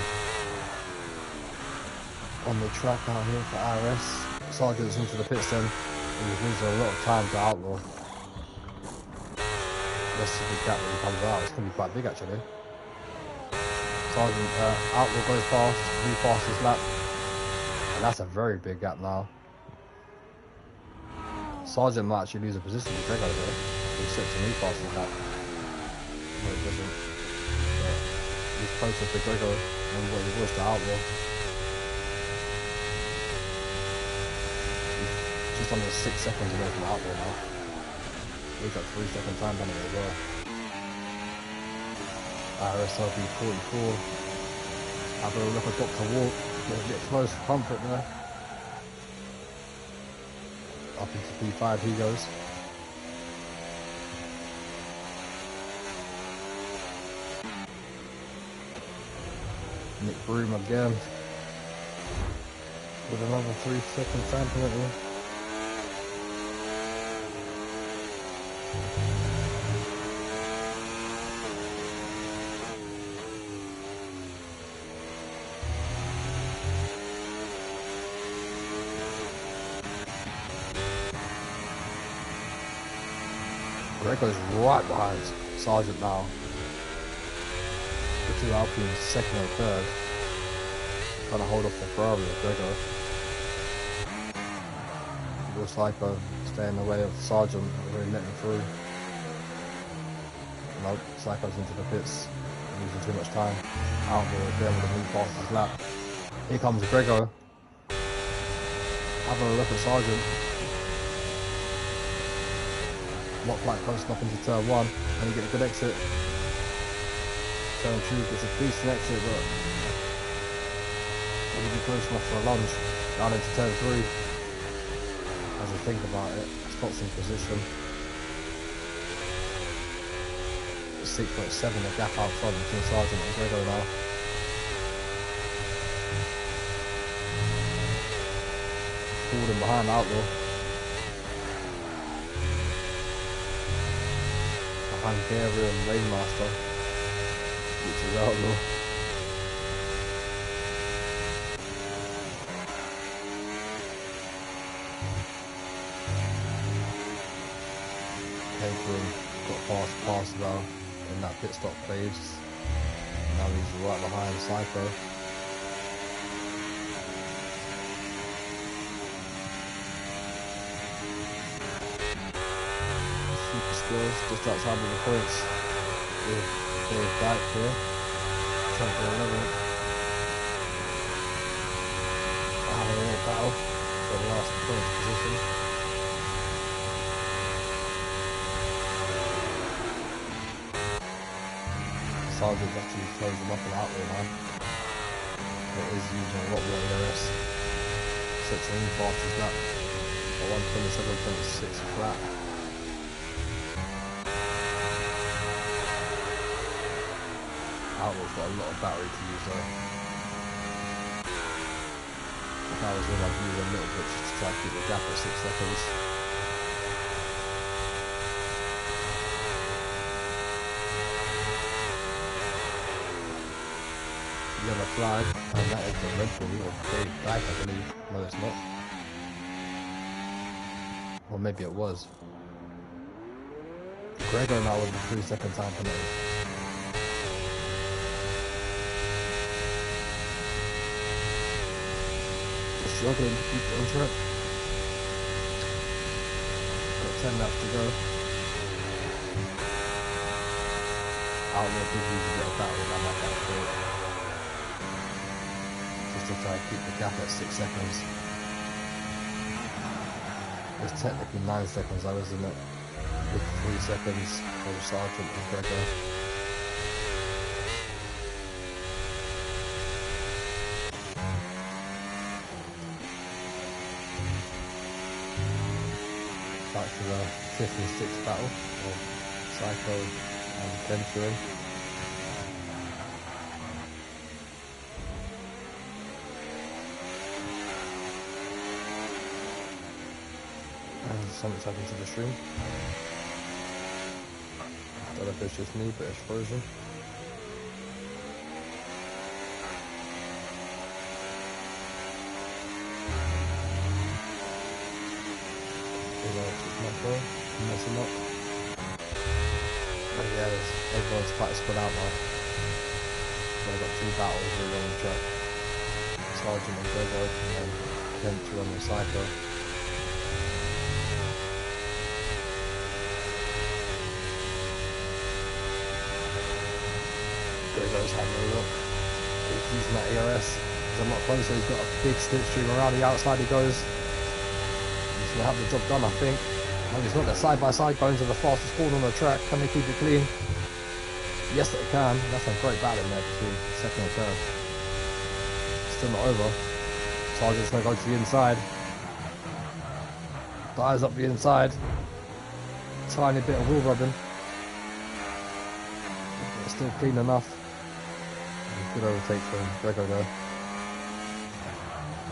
on the track out here for IRS. Sargent's into the pits then. He was losing a lot of time to Outlaw. Let's see the gap when he comes out. It's going to be quite big actually. Sargent, Outlaw goes past, he passed his lap. And that's a very big gap now. Sargent might actually lose a position to Greg over there. He sits and he passes his lap. No, he doesn't. But he's closer to Gregor than what he was to Outlaw. Just under 6 seconds away from Outlaw now. He's got 3-second time penalty as well. IRS LB 44. Have a look at Dr. Walk. Get a bit close, pump it there. Up into P5 he goes. Nick Broom again. With another 3-second time penalty. Grego's right behind Sargent now. The two Alpines second and third. Trying to hold off the Ferrari of Grego. Will Psycho stay in the way of Sargent, really letting him through. Nope, Psycho's into the pits, losing too much time. Outlaw again with a move past his lap. Here comes Grego. Having a look at Sargent. Not quite close enough into turn 1, and you get a good exit. Turn 2 gets a decent exit, but it'll be close enough for a lunge. Down into turn 3. As I think about it, spots in position. 6.7, a gap out front between Sargent and Grego now. Falling behind Outlaw. Hungarian Rainmaster, which is Outlaw. Capron got past well in that pit stop phase. Now he's right behind Psycho. Just outside of the points with Dave Dyke here, 10th and 11th. Having a little battle for the last points position. Sargent actually closed them up and out there now. It is using a lot more IRS. Sets a new fastest lap at 1:27.6 flat. Outlaw's got a lot of battery to use though. If I was him, I'd use a little bit just to try to keep the gap at 6 seconds. yellow flag, and that is the Red Bull or Dave Dyke, I believe. No, it's not. Or maybe it was. Gregor now with the 3-second time penalty. Struggling to keep it on track. Got 10 laps to go. Outlaw did use a bit of battle down that back straight. Just to try and keep the gap at 6 seconds. It's technically 9 seconds though, isn't it? With 3 seconds for the Sergeant and Gregor. Back to the 5th and 6th battle of Psycho and Venturing. And something's happened to the stream. I don't know if it's just me, but it's frozen. Messing up. But yeah, everyone's quite spread out now. So I've got 2 battles really on the track. Sergeant and Gregor, and then Venture on the Psycho. Gregor's having a look. He's using that IRS. He's a lot closer. He's got a big slipstream around the outside he goes. He's going to have the job done, I think. No, he's not. They're side-by-side. Bones are the fastest forward on the track. Can they keep it clean? Yes, they can. That's a great battle in there between second and third. Still not over. Sergeant's going to go to the inside. Dives up the inside. Tiny bit of wheel rubbing. But still clean enough. Good overtake from Gregor there.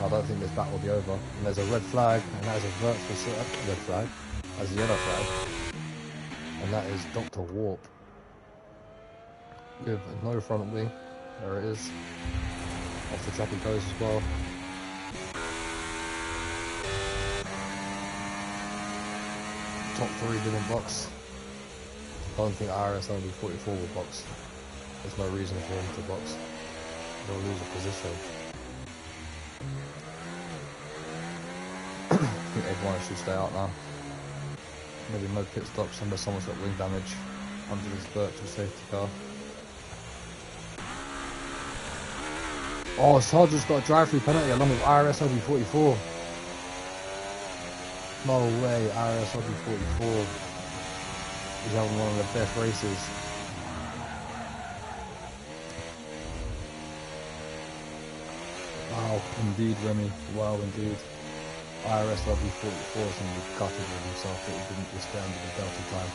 I don't think this battle will be over. And there's a red flag, and that is a virtual red flag. That's a yellow flag. And that is Dr. Warp. With no front wing. There it is. Off the track it goes as well. Top 3 didn't box. I don't think IRS only 44 will box. There's no reason for him to box. He'll lose a position. I think everyone should stay out now. Maybe no pit stops unless someone's got wing damage under this virtual safety car. Oh, Sergeant's got a drive-through penalty along with IRS OB44. No way, IRS OB44 is having one of the best races. Wow, indeed, Remy. Wow, indeed. IRS LB44 is going to be gutted with himself that he didn't just stay under the delta time.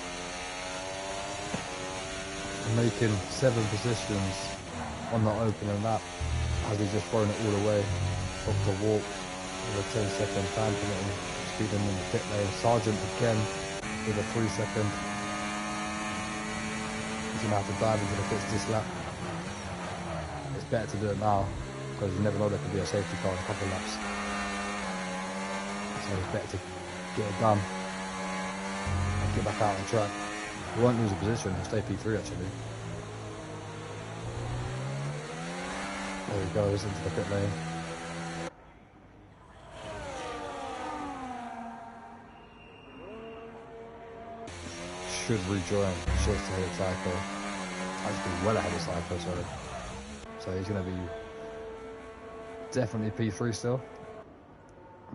Making 7 positions on the opening lap as he's just thrown it all away. Dr. Warp with a 10-second time penalty, speeding in the pit lane. Sergeant again with a 3-second. He's going to have to dive into the pits this lap. It's better to do it now because you never know there could be a safety car in a couple of laps. So it's better to get it done and get back out on track. We won't lose a position, we'll stay P3 actually. There he goes into the pit lane. Should rejoin, just ahead of Psycho. Actually well ahead of Psycho, sorry. So he's going to be definitely P3 still.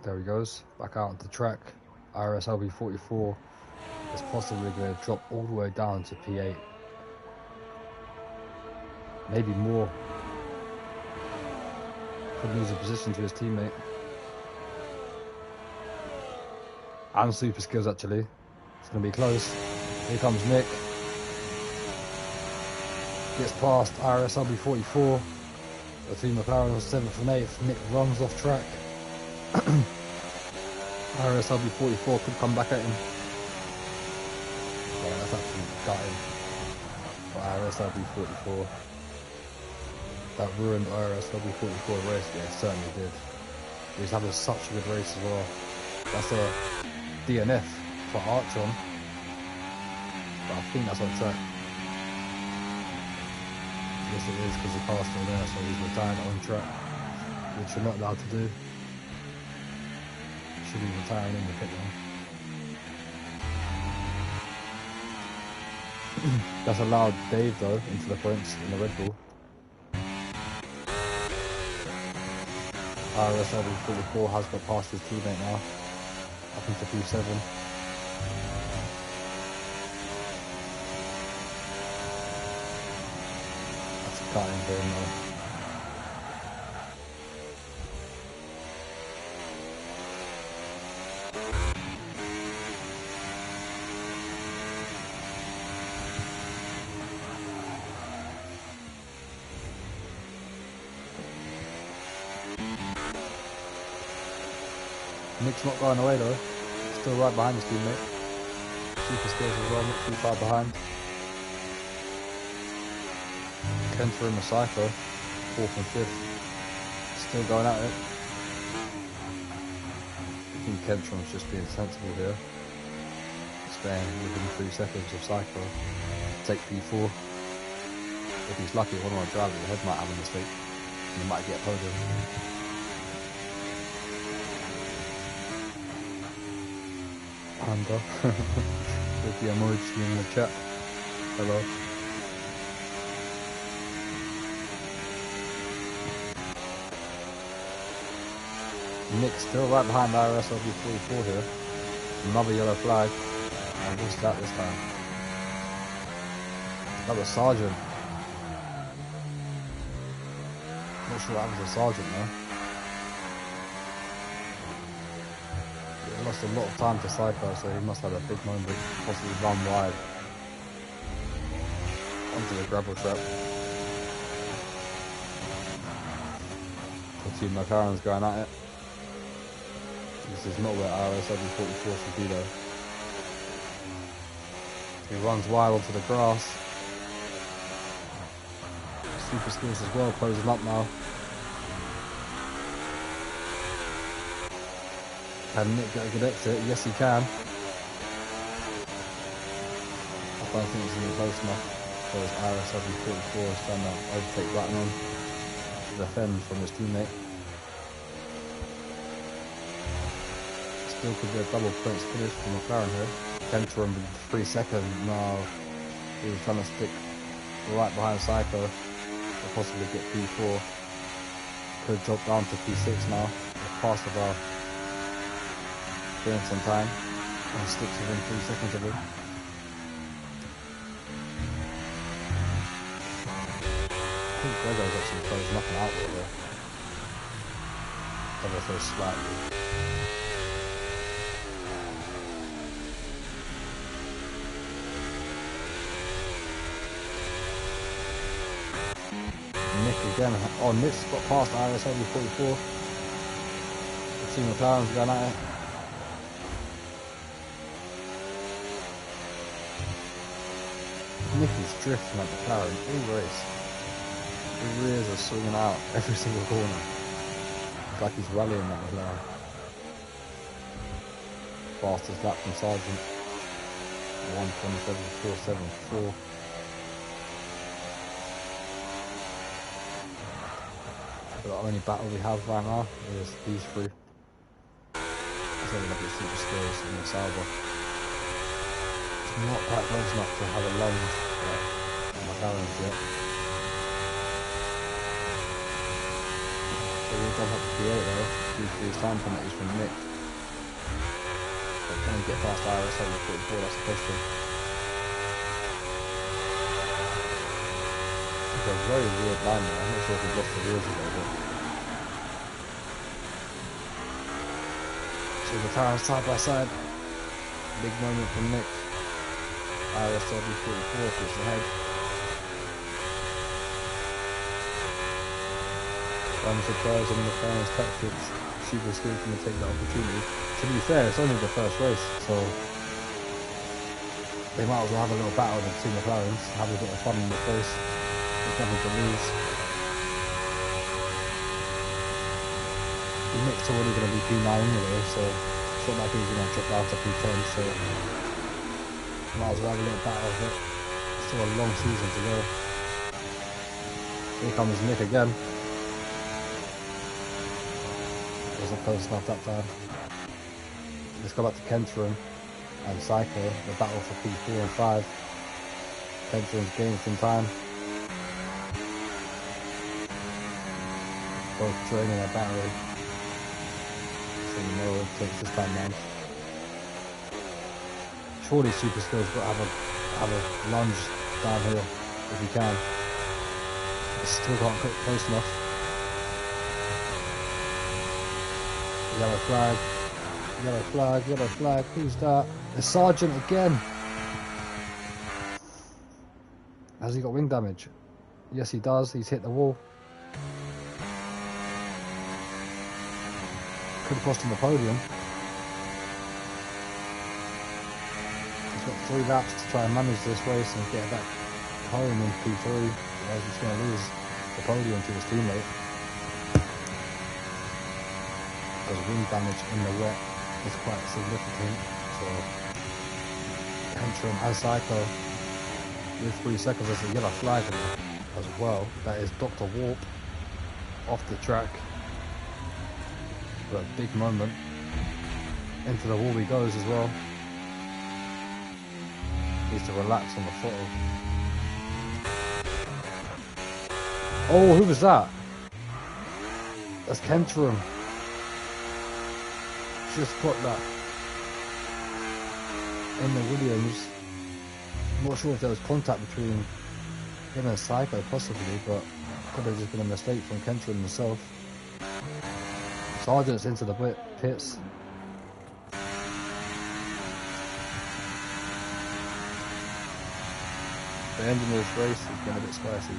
There he goes, back out onto the track. IRS LB44 is possibly going to drop all the way down to P8. Maybe more. Could lose a position to his teammate. And super skills actually. It's going to be close. Here comes Nick. Gets past IRS LB44. The team McLaren was 7th and 8th. Nick runs off track. IRS LB44 could come back at him. Oh, that's actually gutting for IRS LB44. that ruined IRS W44 race? Yeah, it certainly did. He was having such a good race as well. That's a DNF for Archon, but I think that's on track. Yes, it is, because the car's still there, so he's retired on track, which you're not allowed to do. Should be retiring in the pit lane. That's allowed Dave though into the points in the Red Bull. IRS W44 has got past his teammate now, up into P7. That's a cut in for him though. Nick's not going away though, still right behind his teammate. Super skills as well, not too far behind. Kenta and Psycho, 4th and 5th, still going at it. I think Kentron's just being sensible here, staying within 3 seconds of Psycho, take P4. If he's lucky, one of our drivers ahead might have a mistake, and he might get a podium. Panda with the emoji in the chat. Hello. Nick's still right behind IRS W44 here. Another yellow flag. And what's that this time? That was Sergeant. Not sure what happened to Sergeant now. He lost a lot of time to Cypher, so he must have a big moment, possibly run wide onto the gravel trap. The two McLarens going at it. This is not where IRS W44 should be though. He runs wide onto the grass. Super skills as well, closing up now. Can Nick get a good exit? Yes he can. I don't think it's even close enough, because IRS W44 is trying to overtake Blackman to defend from his teammate. Still could be a double points finish for McLaren here. Kenta in 3 seconds now. He was trying to stick right behind Psycho to possibly get P4. Could drop down to P6 now. Past the bar. Doing some time. And sticks within 3 seconds of him. I think Grego's actually closed nothing out there. Ever so slightly. Nick again. Oh, Nick's got past IRS W44. The two McLaren's going at it. Nick is drifting at McLaren all race. The rears are swinging out every single corner. It's like he's rallying that McLaren. Fastest lap from Sargent. 1:27.474. The only battle we have right now is these three. Let's have a look at super skills in the Sauber. It's not quite close enough to have a lunge on McLaren's yet. So we've done up to P8 though, due to his time penalties from Nick. But can he get past IRS over 44? That's the question. It's a very weird line there. I'm not sure if he lost the wheels a little bit. So the tires side by side. Big moment from Nick. IRS W44 puts ahead. I'm surprised on the McLaren's tactics. Super skilled going to take that opportunity. To be fair, it's only the first race, so they might as well have a little battle with the two McLarens, have a bit of fun in the race. There's nothing to lose. Nick's already going to be P9 anyway, so it's not like he's going to drop down to P10, so might as well have a little battle of it. Still a long season to go. Here comes Nick again. Wasn't close enough that time. Let's go back to Kenterim and Psycho, the battle for P4 and 5. Kenterim's gained some time. Both draining their battery. So you know it takes this time round. Surely Super Skill's got to have a lunge down here if he can. It still can't get close enough. Yellow flag, yellow flag, yellow flag. Who's that? The Sergeant again. Has he got wing damage? Yes, he does. He's hit the wall. Could have cost him the podium. He's got 3 laps to try and manage this race and get back home in P3. Otherwise he's going to lose the podium to his teammate. Because wing damage in the wet is quite significant. So Kenterim and Psycho with 3 seconds as a yellow flag as well. That is Dr. Warp off the track. But a big moment. Into the wall he goes as well. Needs to relax on the throttle. Oh, who was that? That's Kenterim. Just got that in the Williams. I'm not sure if there was contact between him and Psycho possibly, but could have just been a mistake from Kenterim himself. Sergeant's into the pits. The ending of this race has been a bit spicy.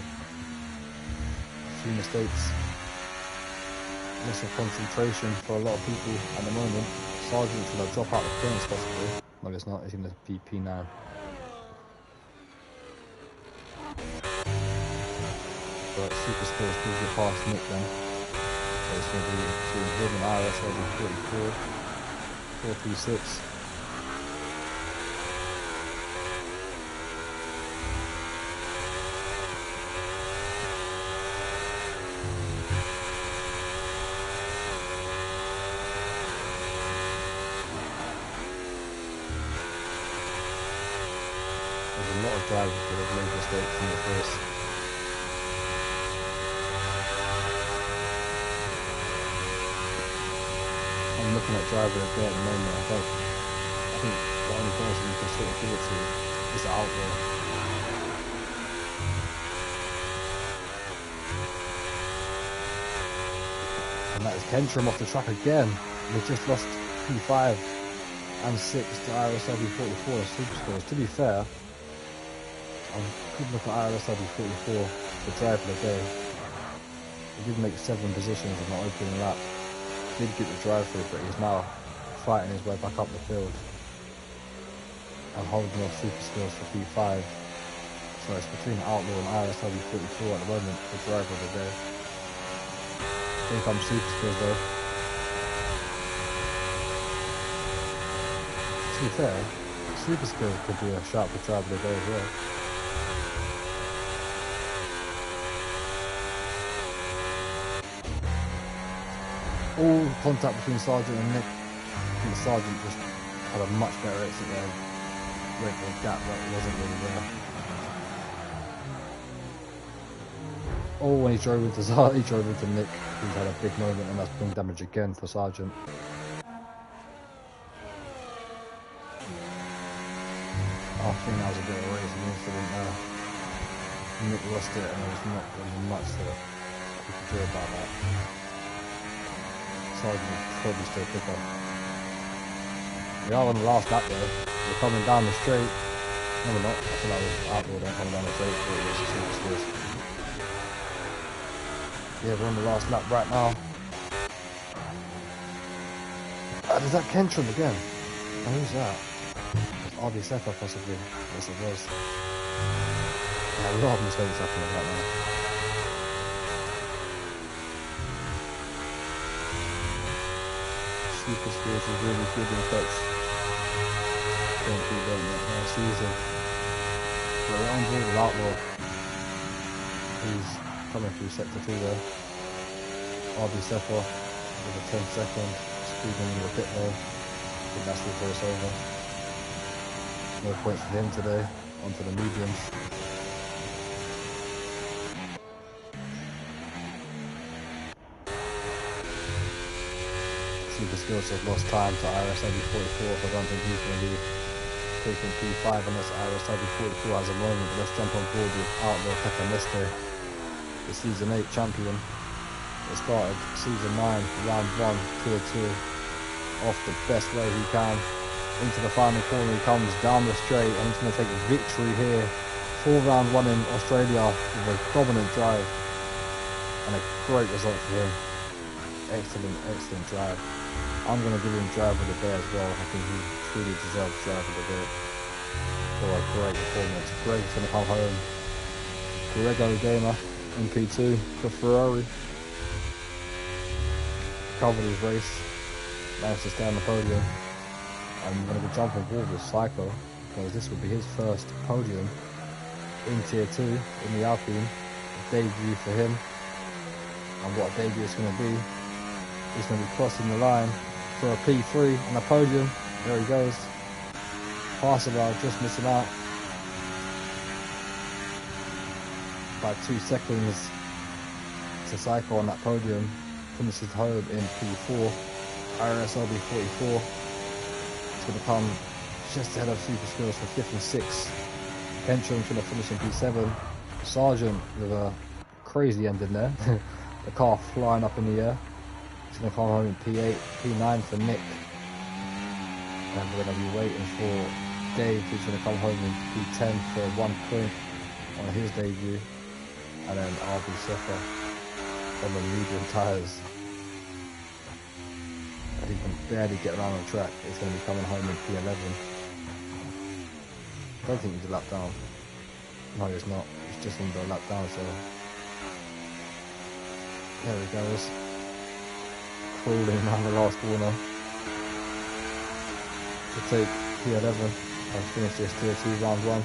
A few mistakes. Loss of concentration for a lot of people at the moment. Sergeant's going to drop out the points possibly. No, it's not. He's going to be P9. But Super Skills could get past Nick then. So it's going to be between him and IRS over 44, 436. There's a lot of drivers that have made mistakes in this race. I'm looking at driver of the day at the moment. I think the only person you can sort of give it to is the Outlaw. And that is Kenterim off the track again. They've just lost P5 and 6 to IRS 44 Super Skills. To be fair, I could look at IRS 44 the drive for the day. He did make 7 positions in the opening lap. Did get the drive through, but he's now fighting his way back up the field and holding off Super Skills for P5. So it's between Outlaw and IRS 44 at the moment, the drive of the day. Here comes Super Skills though. To be fair, Super Skills could be a shout for drive of the day as well. All contact between Sergeant and Nick. I think Sergeant just had a much better exit there. Went for a gap that wasn't really there. Oh, when he drove into Nick, he's had a big moment, and that's wing damage again for Sergeant. I think that was a bit of a racing incident there. Nick lost it, and there was not really much that he could do about that. Sergeant is probably still quicker. We are on the last lap though. We're coming down the straight. No, we're not. I thought that was Outlaw then coming down the straight. But it was Super Skills. Yeah, we're on the last lap right now. Is that Kenterim again? Oh, who's that? It's RB possibly. Yes, it was. Yeah, a lot of mistakes happening right now. super skills is really good in clutch. Don't keep doing that last season. But we're on board with Outlaw. He's coming through sector 2 there. RB Sepper with a 10-second speed limit a bit low. I think that's the race over. No points for him today. Onto the mediums. Super skills have lost time to IRS LB44, so I don't think he's going to be taking P5 unless IRS LB44 has a moment. But let's jump on board with Outlaw Pecaniste, the Season 8 champion. It started Season 9, Round 1, Tier 2, off the best way he can. Into the final corner he comes, down the straight, and he's going to take victory here. 4 round 1 in Australia with a dominant drive. And a great result for him. Excellent drive. I'm going to give him drive of the day as well. I think he truly deserves drive of the day for a great performance. Greg's going to come home. Grego Gamer in P2 for Ferrari. Covered his race. Managed to stay on the podium. I'm going to jump on board with Psycho because this will be his first podium in Tier 2 in the Alpine. A debut for him. And what a debut it's going to be. He's going to be crossing the line for a P3 on the podium. There he goes. Parseval just missing out by 2 seconds to Psycho on that podium. Finishes home in P4. IRS LB44. It's going to come just ahead of Super Skills for 5th and 6th. Kentrum's going to finish in P7. Sargent with a crazy ending there. The car flying up in the air. He's going to come home in P8, P9 for Nick. And we're going to be waiting for Dave, who's going to come home in P10 for 1 point on his debut. And then RB Sepper on the medium tyres. He can barely get around on track. He's going to be coming home in P11. I don't think he's a lap down. No, he's not. He's just under a lap down, so there he goes. Crawling around the last corner to take P11 and finish this Tier 2 round 1.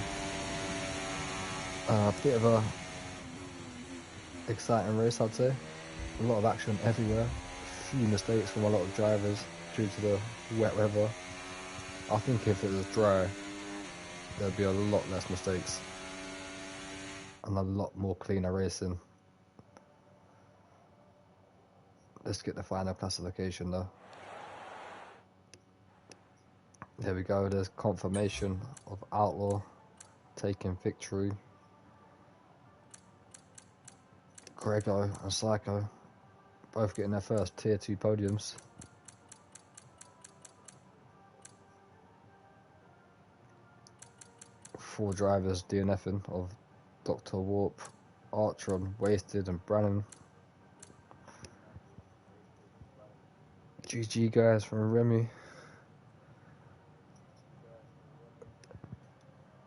A bit of a exciting race, I'd say. A lot of action everywhere. Few mistakes from a lot of drivers due to the wet weather. I think if it was dry, there'd be a lot less mistakes and a lot more cleaner racing. Let's get the final classification though. There we go, there's confirmation of Outlaw taking victory. Grego and Psycho both getting their first Tier 2 podiums. Four drivers DNFing of Dr. Warp, Artron, Wasted and Brannan. GG guys from Remy.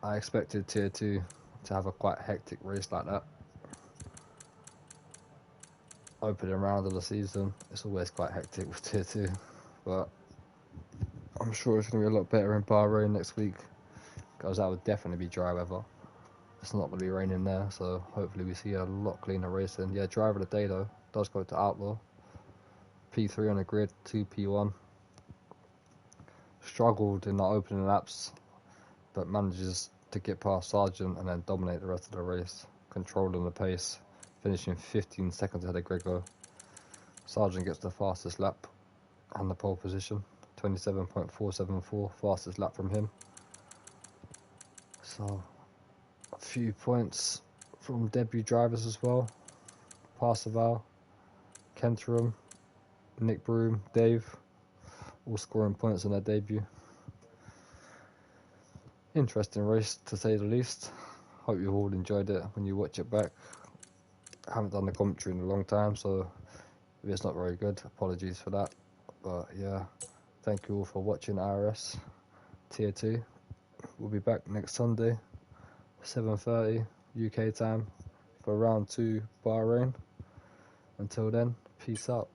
I expected Tier 2 to have a quite hectic race like that. Opening round of the season, it's always quite hectic with Tier 2, but I'm sure it's going to be a lot better in Bahrain next week, because that would definitely be dry weather. It's not going to be raining there, so hopefully we see a lot cleaner racing. Yeah, driver of the day though does go to Outlaw. P3 on the grid, 2 P1. Struggled in the opening laps, but manages to get past Sargent and then dominate the rest of the race, controlling the pace, finishing 15 seconds ahead of Grego. Sargent gets the fastest lap and the pole position, 27.474, fastest lap from him. So a few points from debut drivers as well. Parseval, Kenterum, Nick Broom, Dave, all scoring points on their debut. Interesting race to say the least. Hope you all enjoyed it when you watch it back. I haven't done the commentary in a long time, so if it's not very good, apologies for that. But yeah, thank you all for watching IRS Tier 2. We'll be back next Sunday, 7:30 UK time for round 2 Bahrain. Until then, peace out.